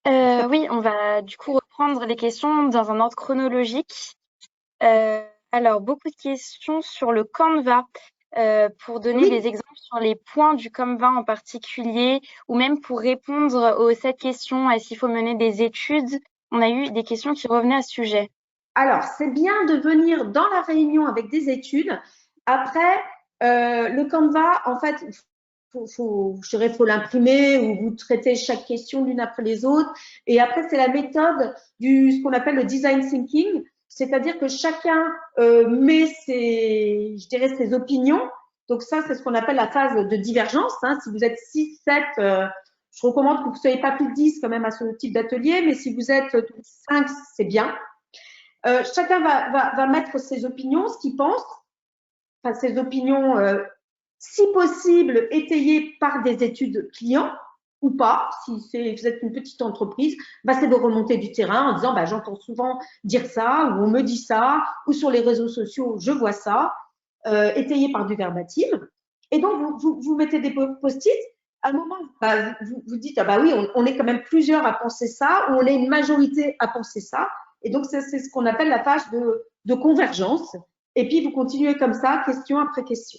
Oui, on va du coup reprendre les questions dans un ordre chronologique. Alors, beaucoup de questions sur le Canva, pour donner Oui, des exemples sur les points du Canva en particulier, ou même pour répondre aux 7 questions, est-ce qu'il faut mener des études? On a eu des questions qui revenaient à ce sujet. alors c'est bien de venir dans la réunion avec des études. Après, le Canva, en fait, je dirais, faut l'imprimer ou vous traitez chaque question l'une après les autres. Et après, c'est la méthode ce qu'on appelle le design thinking, c'est-à-dire que chacun met je dirais, ses opinions. Donc ça, c'est ce qu'on appelle la phase de divergence. Hein. Si vous êtes 6, 7, je recommande que vous ne soyez pas plus de 10 quand même à ce type d'atelier, mais si vous êtes 5, c'est bien. Chacun va mettre ses opinions, ce qu'il pense, enfin ses opinions, si possible, étayées par des études clients ou pas. Si vous êtes une petite entreprise, c'est de remonter du terrain en disant j'entends souvent dire ça, ou on me dit ça, ou sur les réseaux sociaux, je vois ça, étayé par du verbatim. Et donc, vous mettez des post-it. À un moment, vous dites, oui, on est quand même plusieurs à penser ça, ou on est une majorité à penser ça. Et donc, c'est ce qu'on appelle la phase de convergence. Et puis, vous continuez comme ça, question après question.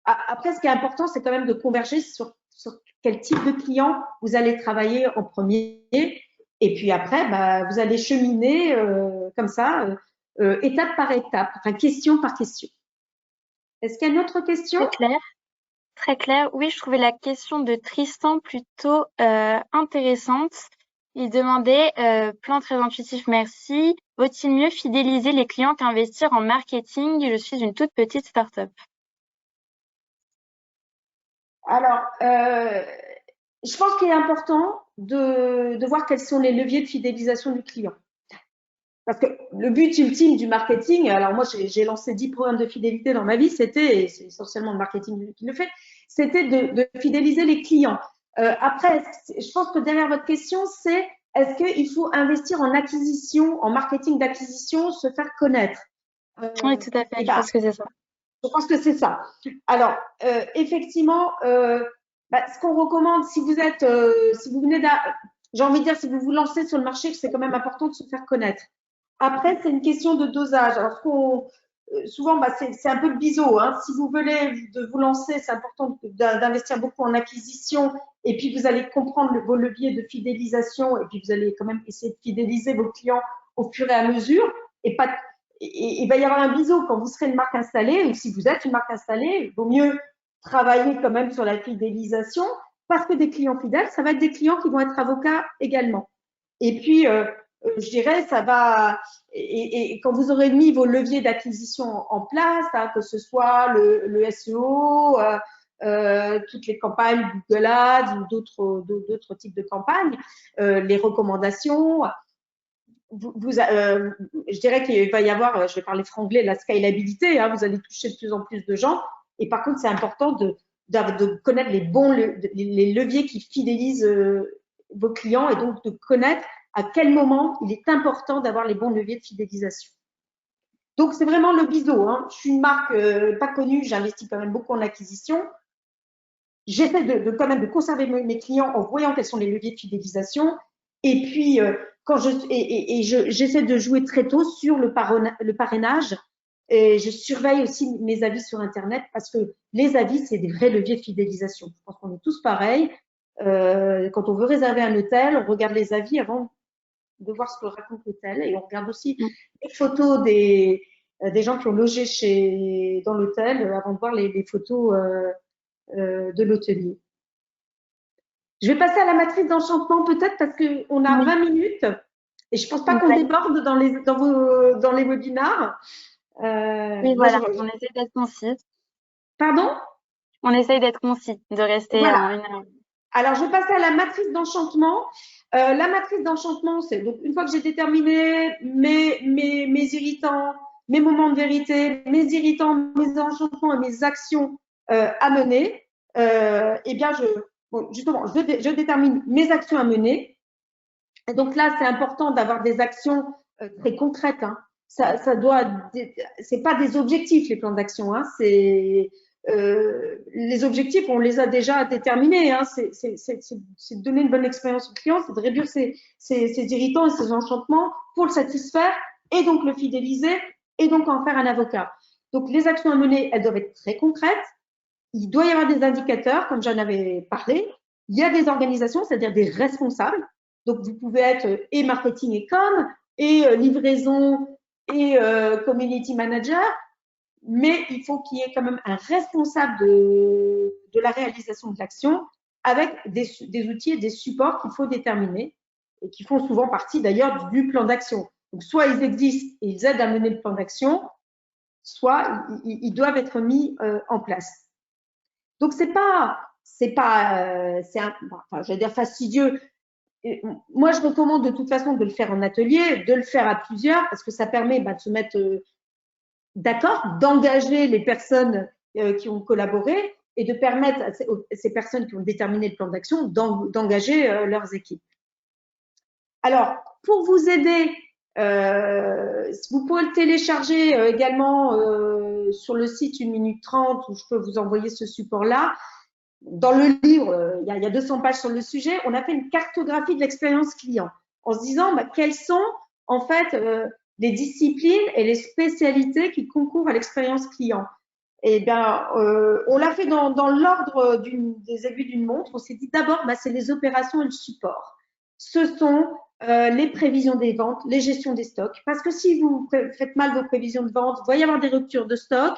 Après, ce qui est important, c'est quand même de converger sur quel type de client vous allez travailler en premier. Et puis après, vous allez cheminer comme ça, étape par étape, enfin question par question. Est-ce qu'il y a une autre question? Très clair, très clair. Oui, je trouvais la question de Tristan plutôt intéressante. Il demandait, plan très intuitif, merci. Vaut-il mieux fidéliser les clients qu'investir en marketing? Je suis une toute petite start-up. Alors, je pense qu'il est important de voir quels sont les leviers de fidélisation du client. Parce que le but ultime du marketing, alors moi j'ai lancé 10 programmes de fidélité dans ma vie, c'est essentiellement le marketing qui le fait, c'était de fidéliser les clients. Après, je pense que derrière votre question, c'est est-ce qu'il faut investir en acquisition, en marketing d'acquisition, se faire connaître? Oui, tout à fait, Et je pense que c'est ça. je pense que c'est ça. Alors, effectivement, ce qu'on recommande, si vous êtes, si vous venez j'ai envie de dire, si vous vous lancez sur le marché, c'est quand même important de se faire connaître. Après, c'est une question de dosage. Alors, souvent, c'est un peu le biseau. Hein. Si vous venez de vous lancer, c'est important d'investir beaucoup en acquisition. Et puis, vous allez comprendre vos leviers de fidélisation. Et puis, vous allez quand même essayer de fidéliser vos clients au fur et à mesure. Et pas, il va y avoir un biseau quand vous serez une marque installée. Ou si vous êtes une marque installée, il vaut mieux travailler quand même sur la fidélisation. Parce que des clients fidèles, ça va être des clients qui vont être avocats également. Et puis, je dirais, ça va. Et quand vous aurez mis vos leviers d'acquisition en place, hein, que ce soit le SEO, toutes les campagnes Google Ads ou d'autres types de campagnes, les recommandations, je dirais qu'il va y avoir, je vais parler franglais, la scalabilité. Hein, vous allez toucher de plus en plus de gens. Et par contre, c'est important de connaître les leviers qui fidélisent vos clients et donc de connaître à quel moment il est important d'avoir les bons leviers de fidélisation. Donc, c'est vraiment le biseau. Hein. Je suis une marque pas connue, j'investis quand même beaucoup en acquisition. J'essaie quand même de conserver mes clients en voyant quels sont les leviers de fidélisation. Et puis, j'essaie de jouer très tôt sur le parrainage. Et je surveille aussi mes avis sur Internet parce que les avis, c'est des vrais leviers de fidélisation. Je pense qu'on est tous pareils. Quand on veut réserver un hôtel, on regarde les avis avant de voir ce que raconte l'hôtel et on regarde aussi les photos des gens qui ont logé dans l'hôtel avant de voir les photos de l'hôtelier. Je vais passer à la matrice d'enchantement peut-être parce qu'on a 20 minutes et je ne pense pas qu'on déborde dans les webinars. Oui, voilà, on essaie d'être concis. Pardon? On essaye d'être concis, de rester Voilà. en 1 heure. Alors, je vais passer à la matrice d'enchantement. La matrice d'enchantement, c'est donc une fois que j'ai déterminé mes irritants, mes moments de vérité, mes irritants, mes enchantements et mes actions à mener, eh bien, justement, je détermine mes actions à mener. Et donc là, c'est important d'avoir des actions très concrètes. Hein. c'est pas des objectifs les plans d'action, hein, c'est les objectifs, on les a déjà déterminés. Hein, c'est de donner une bonne expérience au client, c'est de réduire ses irritants et ses enchantements pour le satisfaire et donc le fidéliser et donc en faire un avocat. Donc les actions à mener, elles doivent être très concrètes. Il doit y avoir des indicateurs, comme j'en avais parlé. Il y a des organisations, c'est-à-dire des responsables. Donc vous pouvez être et marketing et com, et livraison et community manager, mais il faut qu'il y ait quand même un responsable de la réalisation de l'action avec des outils et des supports qu'il faut déterminer et qui font souvent partie d'ailleurs du plan d'action. Donc soit ils existent et ils aident à mener le plan d'action, soit ils doivent être mis en place. Donc c'est je vais dire fastidieux. Moi, je recommande de toute façon de le faire en atelier, de le faire à plusieurs, parce que ça permet de se mettre d'accord, d'engager les personnes qui ont collaboré et de permettre à ces personnes qui ont déterminé le plan d'action d'engager leurs équipes. Alors, pour vous aider, vous pouvez le télécharger également sur le site 1 minute 30 où je peux vous envoyer ce support-là. Dans le livre, il y a 200 pages sur le sujet, on a fait une cartographie de l'expérience client en se disant quelles sont en fait les disciplines et les spécialités qui concourent à l'expérience client. Et bien, on l'a fait dans l'ordre des aiguilles d'une montre. On s'est dit d'abord, c'est les opérations et le support. Ce sont les prévisions des ventes, les gestions des stocks. Parce que si vous faites mal vos prévisions de vente, il va y avoir des ruptures de stock.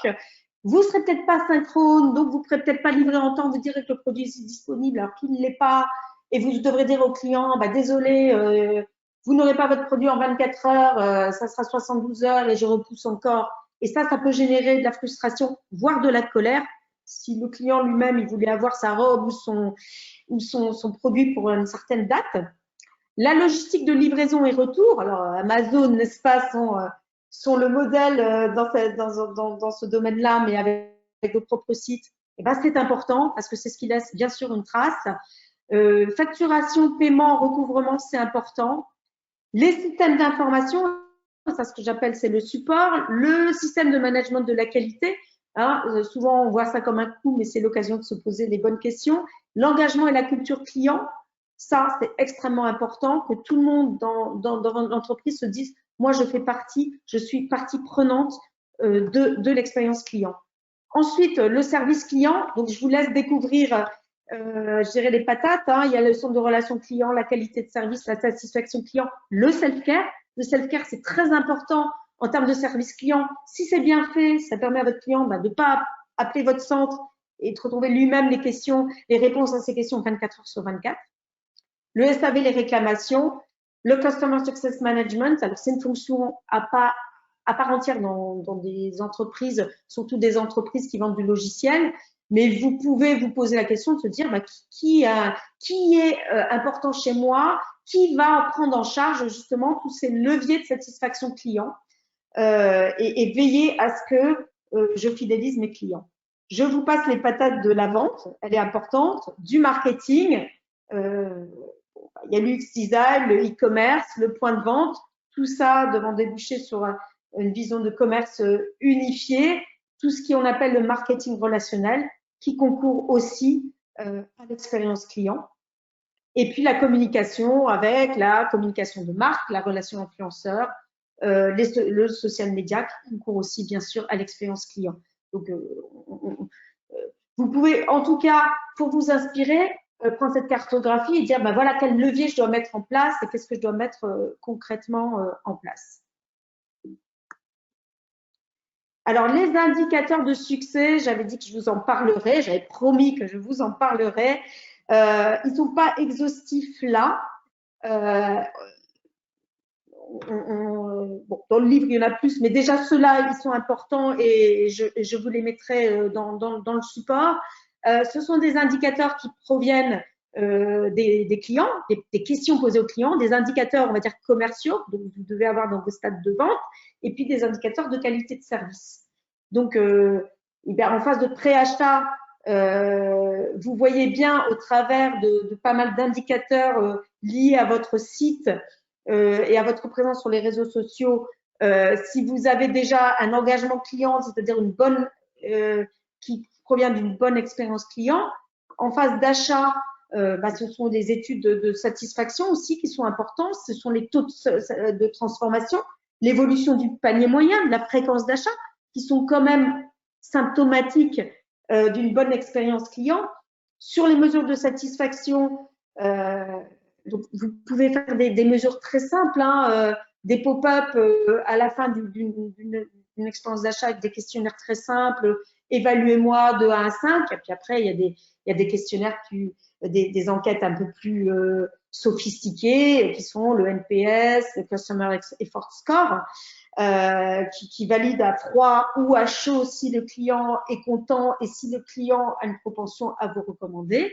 Vous ne serez peut-être pas synchrone, donc vous ne pourrez peut-être pas livrer en temps. Vous direz que le produit est disponible alors qu'il ne l'est pas. Et vous devrez dire au client, désolé, vous n'aurez pas votre produit en 24 heures, ça sera 72 heures et je repousse encore. Et ça peut générer de la frustration, voire de la colère. Si le client lui-même, il voulait avoir sa robe ou son produit pour une certaine date. La logistique de livraison et retour, alors Amazon, n'est-ce pas, sont le modèle dans ce domaine-là, mais avec vos propres sites, c'est important parce que c'est ce qui laisse bien sûr une trace. Facturation, paiement, recouvrement, c'est important. Les systèmes d'information, ça ce que j'appelle, c'est le support. Le système de management de la qualité, souvent on voit ça comme un coût, mais c'est l'occasion de se poser les bonnes questions. L'engagement et la culture client, ça c'est extrêmement important que tout le monde dans l'entreprise se dise, moi je suis partie prenante de l'expérience client. Ensuite, le service client, donc je vous laisse découvrir je dirais les patates. Il y a le centre de relations clients, la qualité de service, la satisfaction client, le self-care. Le self-care, c'est très important en termes de service client. Si c'est bien fait, ça permet à votre client de ne pas appeler votre centre et de retrouver lui-même les réponses à ces questions 24 heures sur 24. Le SAV, les réclamations. Le Customer Success Management, alors c'est une fonction à part entière dans des entreprises, surtout des entreprises qui vendent du logiciel. Mais vous pouvez vous poser la question de se dire qui est important chez moi, qui va prendre en charge justement tous ces leviers de satisfaction client et veiller à ce que je fidélise mes clients. Je vous passe les patates de la vente, elle est importante, du marketing, il y a l'UX design, le e-commerce, le point de vente, tout ça devant déboucher sur une vision de commerce unifiée, tout ce qu'on appelle le marketing relationnel, qui concourt aussi à l'expérience client. Et puis la communication avec la communication de marque, la relation influenceur, le social media qui concourt aussi bien sûr à l'expérience client. Donc vous pouvez en tout cas, pour vous inspirer, prendre cette cartographie et dire voilà quel levier je dois mettre en place et qu'est-ce que je dois mettre concrètement en place. Alors, les indicateurs de succès, j'avais dit que je vous en parlerai, j'avais promis que je vous en parlerai. Ils ne sont pas exhaustifs là. Dans le livre, il y en a plus, mais déjà ceux-là, ils sont importants et je vous les mettrai dans le support. Ce sont des indicateurs qui proviennent des clients, des questions posées aux clients, des indicateurs, on va dire, commerciaux, donc vous devez avoir dans vos stades de vente, et puis des indicateurs de qualité de service. Donc, en phase de pré-achat, vous voyez bien au travers de pas mal d'indicateurs liés à votre site et à votre présence sur les réseaux sociaux Si vous avez déjà un engagement client, c'est-à-dire une bonne qui provient d'une bonne expérience client, en phase d'achat, ce sont des études de satisfaction aussi qui sont importantes. Ce sont les taux de transformation, l'évolution du panier moyen, de la fréquence d'achat, qui sont quand même symptomatiques d'une bonne expérience client. Sur les mesures de satisfaction, donc vous pouvez faire des mesures très simples, des pop-up à la fin d'une expérience d'achat avec des questionnaires très simples. Évaluez-moi de 1 à 5. Et puis après, il y a des questionnaires des enquêtes un peu plus sophistiquées qui sont le NPS, le Customer Effort Score, qui valide à froid ou à chaud si le client est content et si le client a une propension à vous recommander.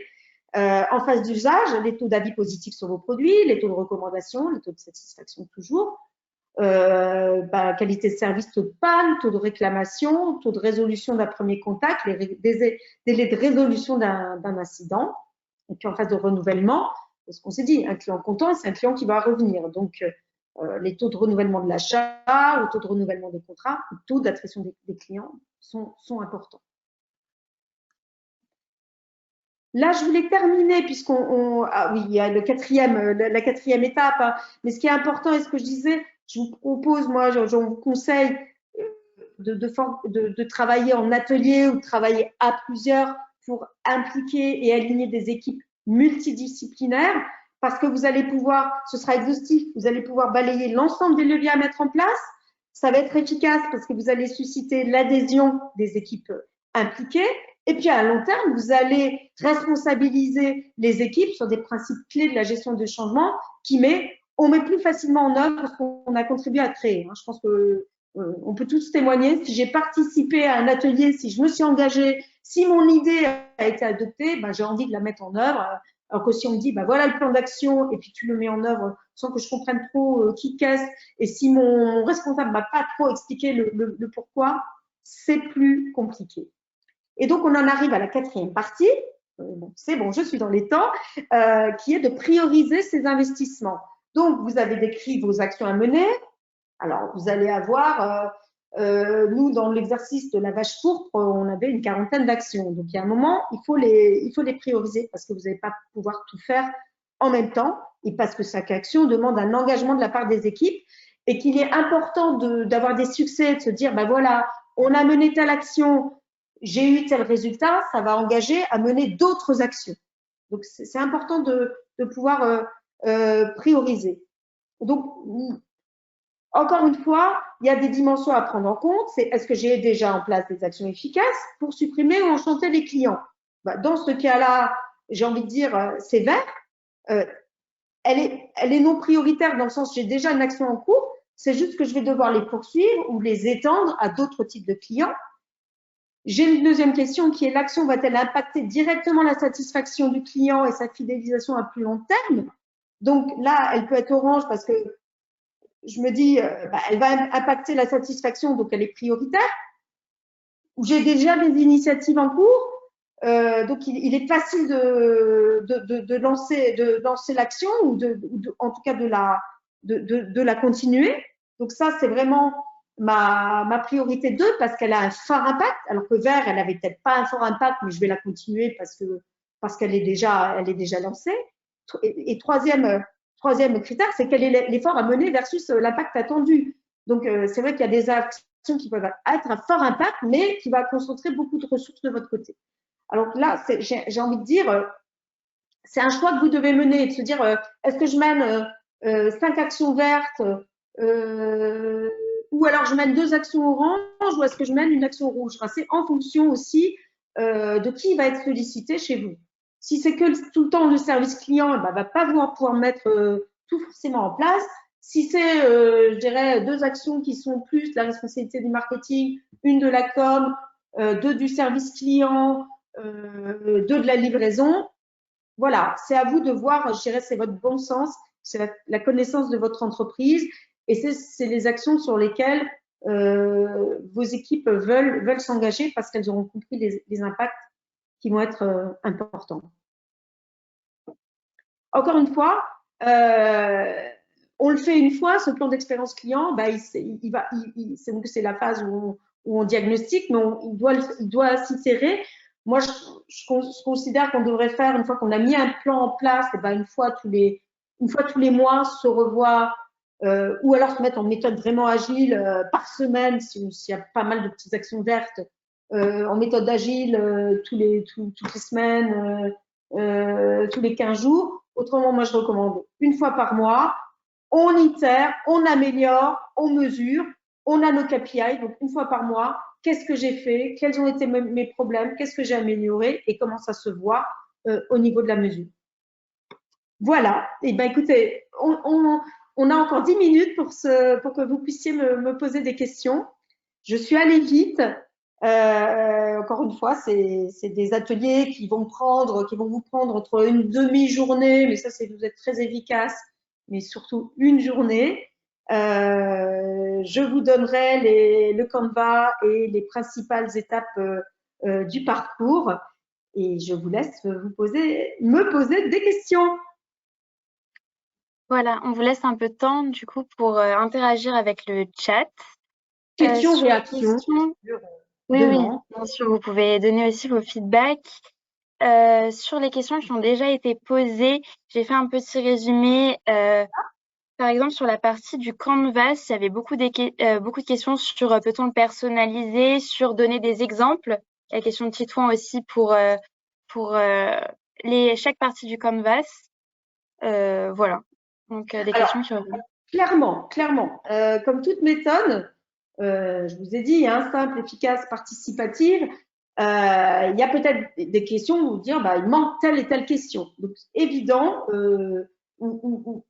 En phase d'usage, les taux d'avis positifs sur vos produits, les taux de recommandation, les taux de satisfaction toujours, qualité de service, taux de panne, taux de réclamation, taux de résolution d'un premier contact, les délais de résolution d'un incident. Et puis en phase de renouvellement, parce qu'on s'est dit, un client content, c'est un client qui va revenir. Donc, les taux de renouvellement de l'achat, le taux de renouvellement des contrats, le taux d'attrition des clients sont importants. Là, je voulais terminer oui, il y a la quatrième étape, mais ce qui est important et ce que je disais, je vous propose, moi, je vous conseille de travailler en atelier ou de travailler à plusieurs pour impliquer et aligner des équipes multidisciplinaires parce que vous allez pouvoir, ce sera exhaustif, vous allez pouvoir balayer l'ensemble des leviers à mettre en place. Ça va être efficace parce que vous allez susciter l'adhésion des équipes impliquées. Et puis à long terme, vous allez responsabiliser les équipes sur des principes clés de la gestion de changement on met plus facilement en œuvre ce qu'on a contribué à créer. Je pense que on peut tous témoigner. Si j'ai participé à un atelier, si je me suis engagée, si mon idée a été adoptée, j'ai envie de la mettre en œuvre. Alors que si on me dit, voilà le plan d'action, et puis tu le mets en œuvre sans que je comprenne trop qui qu'est-ce, et si mon responsable m'a pas trop expliqué le pourquoi, c'est plus compliqué. Et donc, on en arrive à la quatrième partie. C'est bon, je suis dans les temps, qui est de prioriser ces investissements. Donc, vous avez décrit vos actions à mener. Alors, vous allez avoir, nous, dans l'exercice de la vache pourpre, on avait une quarantaine d'actions. Donc, il y a un moment, il faut les prioriser parce que vous n'allez pas pouvoir tout faire en même temps et parce que chaque action demande un engagement de la part des équipes et qu'il est important d'avoir des succès, de se dire, voilà, on a mené telle action, j'ai eu tel résultat, ça va engager à mener d'autres actions. Donc, c'est important de pouvoir prioriser. Donc, encore une fois, il y a des dimensions à prendre en compte. C'est est-ce que j'ai déjà en place des actions efficaces pour supprimer ou enchanter les clients? Dans ce cas-là, j'ai envie de dire, c'est vert. Elle est non prioritaire dans le sens j'ai déjà une action en cours. C'est juste que je vais devoir les poursuivre ou les étendre à d'autres types de clients. J'ai une deuxième question qui est l'action va-t-elle impacter directement la satisfaction du client et sa fidélisation à plus long terme? Donc là, elle peut être orange parce que je me dis, elle va impacter la satisfaction, donc elle est prioritaire. J'ai déjà des initiatives en cours, donc il est facile de lancer l'action ou en tout cas de la continuer. Donc ça, c'est vraiment ma priorité 2 parce qu'elle a un fort impact, alors que vert, elle avait peut-être pas un fort impact, mais je vais la continuer parce qu'elle est déjà lancée. Et troisième critère, c'est quel est l'effort à mener versus l'impact attendu. Donc, c'est vrai qu'il y a des actions qui peuvent être à fort impact, mais qui va concentrer beaucoup de ressources de votre côté. Alors là, j'ai envie de dire, c'est un choix que vous devez mener, de se dire, est-ce que je mène 5 actions vertes ou alors je mène 2 actions oranges ou est-ce que je mène une action rouge? C'est en fonction aussi de qui va être sollicité chez vous. Si c'est que tout le temps le service client, il ne va pas pouvoir mettre tout forcément en place. Si c'est, je dirais, 2 actions qui sont plus la responsabilité du marketing, une de la com, 2 du service client, 2 de la livraison, voilà, c'est à vous de voir, je dirais, c'est votre bon sens, c'est la connaissance de votre entreprise et c'est les actions sur lesquelles vos équipes veulent s'engager parce qu'elles auront compris les impacts qui vont être importants. Encore une fois, on le fait une fois, ce plan d'expérience client, bah, c'est la phase où on diagnostique, mais il doit s'itérer. Moi, je considère qu'on devrait faire, une fois qu'on a mis un plan en place, et ben une fois tous les mois, se revoir, ou alors se mettre en méthode vraiment agile par semaine, s'il y a pas mal de petites actions vertes, en méthode agile toutes les semaines, tous les 15 jours. Autrement, moi, je recommande une fois par mois, on itère, on améliore, on mesure, on a nos KPI, donc une fois par mois, qu'est-ce que j'ai fait, quels ont été mes problèmes, qu'est-ce que j'ai amélioré et comment ça se voit au niveau de la mesure. Voilà, et ben écoutez, on a encore 10 minutes pour que vous puissiez me poser des questions. Je suis allée vite. Encore une fois, c'est des ateliers qui vont vous prendre entre une demi-journée, mais ça, vous êtes très efficace, mais surtout une journée. Je vous donnerai le Canva et les principales étapes du parcours, et je vous laisse me poser des questions. Voilà, on vous laisse un peu de temps du coup pour interagir avec le chat. Questions, Sur les réactions, questions, oui, oui, demande. bien sûr, vous pouvez donner aussi vos feedbacks. Sur les questions qui ont déjà été posées, j'ai fait un petit résumé. Par exemple, sur la partie du Canvas, il y avait beaucoup de questions sur peut-on le personnaliser, sur donner des exemples. La question de Titouan aussi pour chaque partie du Canvas. Voilà. Donc, des Alors, questions qui reviennent. clairement, comme toute méthode, je vous ai dit, hein, simple, efficace, participative, il y a peut-être des questions où vous dire, bah, il manque telle et telle question. Donc, évident, ou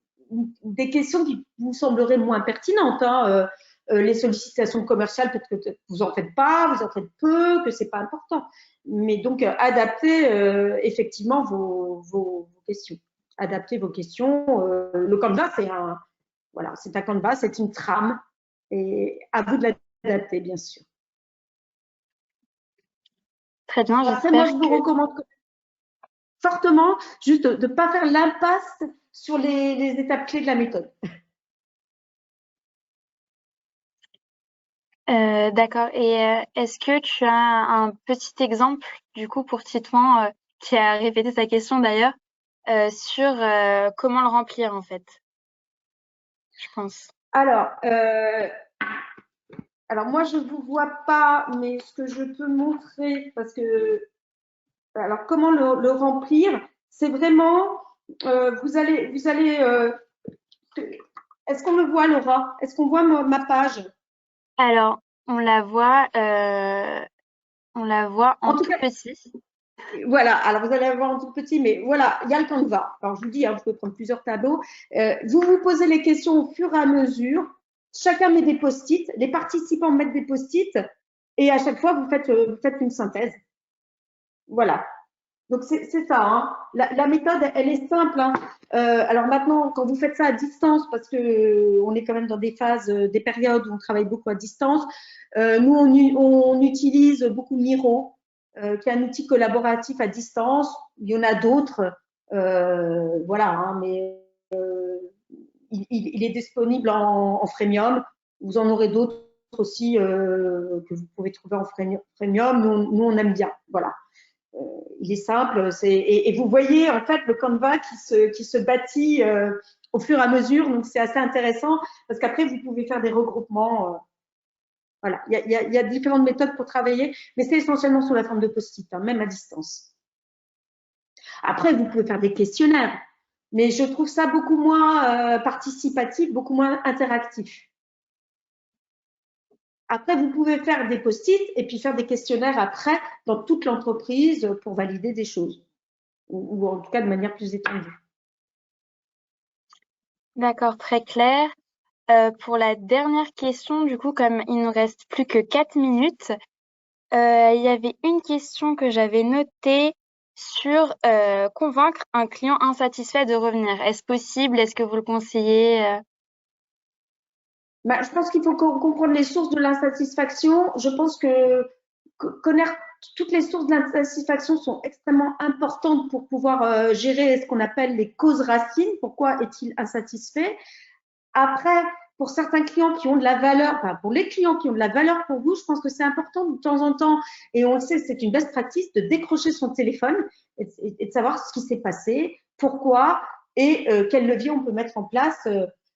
des questions qui vous sembleraient moins pertinentes. Hein, les sollicitations commerciales, peut-être que vous en faites pas, vous en faites peu, que c'est pas important. Mais donc, adaptez effectivement vos questions. Adaptez vos questions. Le Canva, c'est un Canva, c'est une trame. Et à vous de l'adapter, bien sûr. Très bien, Après, moi, j'espère je vous que recommande fortement juste de ne pas faire l'impasse sur les étapes clés de la méthode. d'accord. Et est-ce que tu as un petit exemple, du coup, pour Titouan, qui a répété sa question d'ailleurs, sur comment le remplir, en fait, je pense. Alors, moi, je ne vous vois pas, mais ce que je peux montrer, parce que, alors, comment le remplir, c'est vraiment, vous allez, est-ce qu'on me voit, Laura? Est-ce qu'on voit ma page? Alors, on la voit en En tout tout cas, petit. voilà, alors vous allez avoir un tout petit, mais voilà, il y a le Canva. Alors je vous dis, hein, vous pouvez prendre plusieurs tableaux. Vous vous posez les questions au fur et à mesure. Chacun met des post-it, les participants mettent des post-it, et à chaque fois, vous faites une synthèse. Voilà. Donc c'est ça. Hein. La méthode, elle est simple. Hein. Alors maintenant, quand vous faites ça à distance, parce que on est quand même dans des phases, des périodes où on travaille beaucoup à distance, nous on utilise beaucoup Miro, qui est un outil collaboratif à distance. Il y en a d'autres, voilà. Hein, mais il est disponible en freemium. Vous en aurez d'autres aussi que vous pouvez trouver en freemium. Nous on aime bien. Voilà. Il est simple. Et vous voyez en fait le Canva qui se bâtit au fur et à mesure. Donc c'est assez intéressant parce qu'après vous pouvez faire des regroupements. Voilà, il y a différentes méthodes pour travailler, mais c'est essentiellement sous la forme de post-it, hein, même à distance. Après, vous pouvez faire des questionnaires, mais je trouve ça beaucoup moins participatif, beaucoup moins interactif. Après, vous pouvez faire des post-it et puis faire des questionnaires après dans toute l'entreprise pour valider des choses, ou en tout cas de manière plus étendue. D'accord, très clair. Pour la dernière question, du coup, comme il nous reste plus que 4 minutes, il y avait une question que j'avais notée sur convaincre un client insatisfait de revenir. Est-ce possible? Est-ce que vous le conseillez? Bah, je pense qu'il faut comprendre les sources de l'insatisfaction. Je pense que connaître toutes les sources de l'insatisfaction sont extrêmement importantes pour pouvoir gérer ce qu'on appelle les causes racines. Pourquoi est-il insatisfait? Après, pour certains clients qui ont de la valeur, enfin pour les clients qui ont de la valeur pour vous, je pense que c'est important de temps en temps, et on le sait, c'est une best practice, de décrocher son téléphone et de savoir ce qui s'est passé, pourquoi et quel levier on peut mettre en place.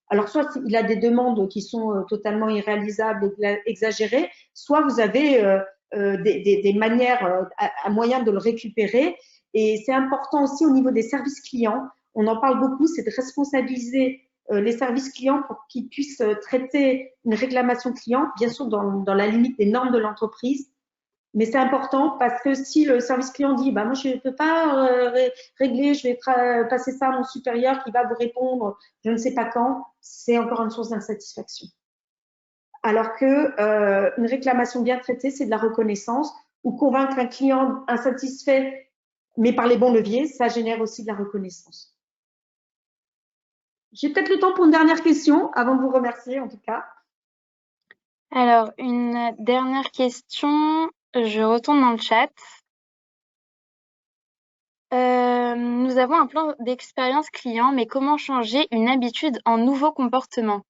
Alors, soit il a des demandes qui sont totalement irréalisables, exagérées, soit vous avez des manières, à moyen de le récupérer. Et c'est important aussi au niveau des services clients. On en parle beaucoup, c'est de responsabiliser les services clients pour qu'ils puissent traiter une réclamation client, bien sûr dans la limite des normes de l'entreprise. Mais c'est important parce que si le service client dit bah moi je ne peux pas régler, je vais passer ça à mon supérieur qui va vous répondre je ne sais pas quand, c'est encore une source d'insatisfaction. Alors que une réclamation bien traitée, c'est de la reconnaissance ou convaincre un client insatisfait mais par les bons leviers, ça génère aussi de la reconnaissance. J'ai peut-être le temps pour une dernière question avant de vous remercier en tout cas. Alors, une dernière question. Je retourne dans le chat. Nous avons un plan d'expérience client, mais comment changer une habitude en nouveau comportement?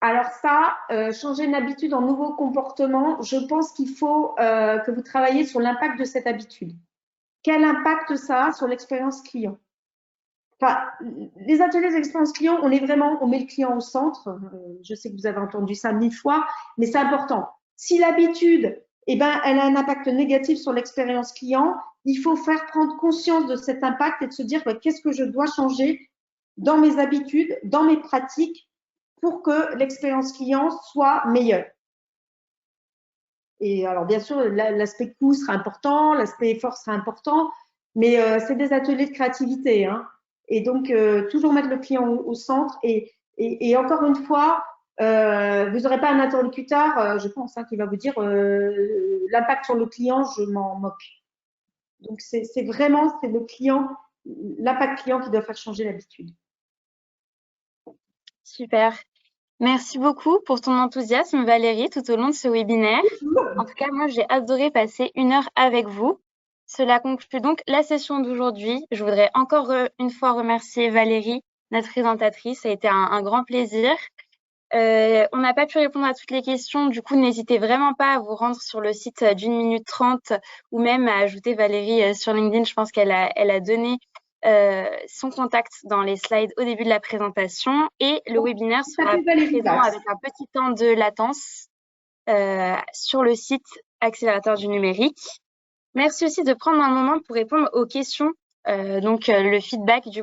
Alors ça, changer une habitude en nouveau comportement, je pense qu'il faut que vous travaillez sur l'impact de cette habitude. Quel impact ça a sur l'expérience client? Enfin, les ateliers d'expérience client, on met le client au centre. Je sais que vous avez entendu ça 1000 fois, mais c'est important. Si l'habitude, eh ben, elle a un impact négatif sur l'expérience client, il faut faire prendre conscience de cet impact et de se dire qu'est-ce que je dois changer dans mes habitudes, dans mes pratiques pour que l'expérience client soit meilleure. Et alors, bien sûr, l'aspect coût sera important, l'aspect effort sera important, mais c'est des ateliers de créativité. Hein. Et donc, toujours mettre le client au centre. Et encore une fois, vous n'aurez pas un interlocuteur, je pense, hein, qui va vous dire l'impact sur le client, je m'en moque. Donc, c'est vraiment, c'est le client, l'impact client qui doit faire changer l'habitude. Super. Merci beaucoup pour ton enthousiasme, Valérie, tout au long de ce webinaire. En tout cas, moi, j'ai adoré passer 1 heure avec vous. Cela conclut donc la session d'aujourd'hui. Je voudrais encore une fois remercier Valérie, notre présentatrice. Ça a été un grand plaisir. On n'a pas pu répondre à toutes les questions. Du coup, n'hésitez vraiment pas à vous rendre sur le site d'1 minute 30 ou même à ajouter Valérie sur LinkedIn. Je pense qu'elle a donné son contact dans les slides au début de la présentation et le webinaire sera présent avec un petit temps de latence sur le site Accélérateur du numérique. Merci aussi de prendre un moment pour répondre aux questions, donc le feedback du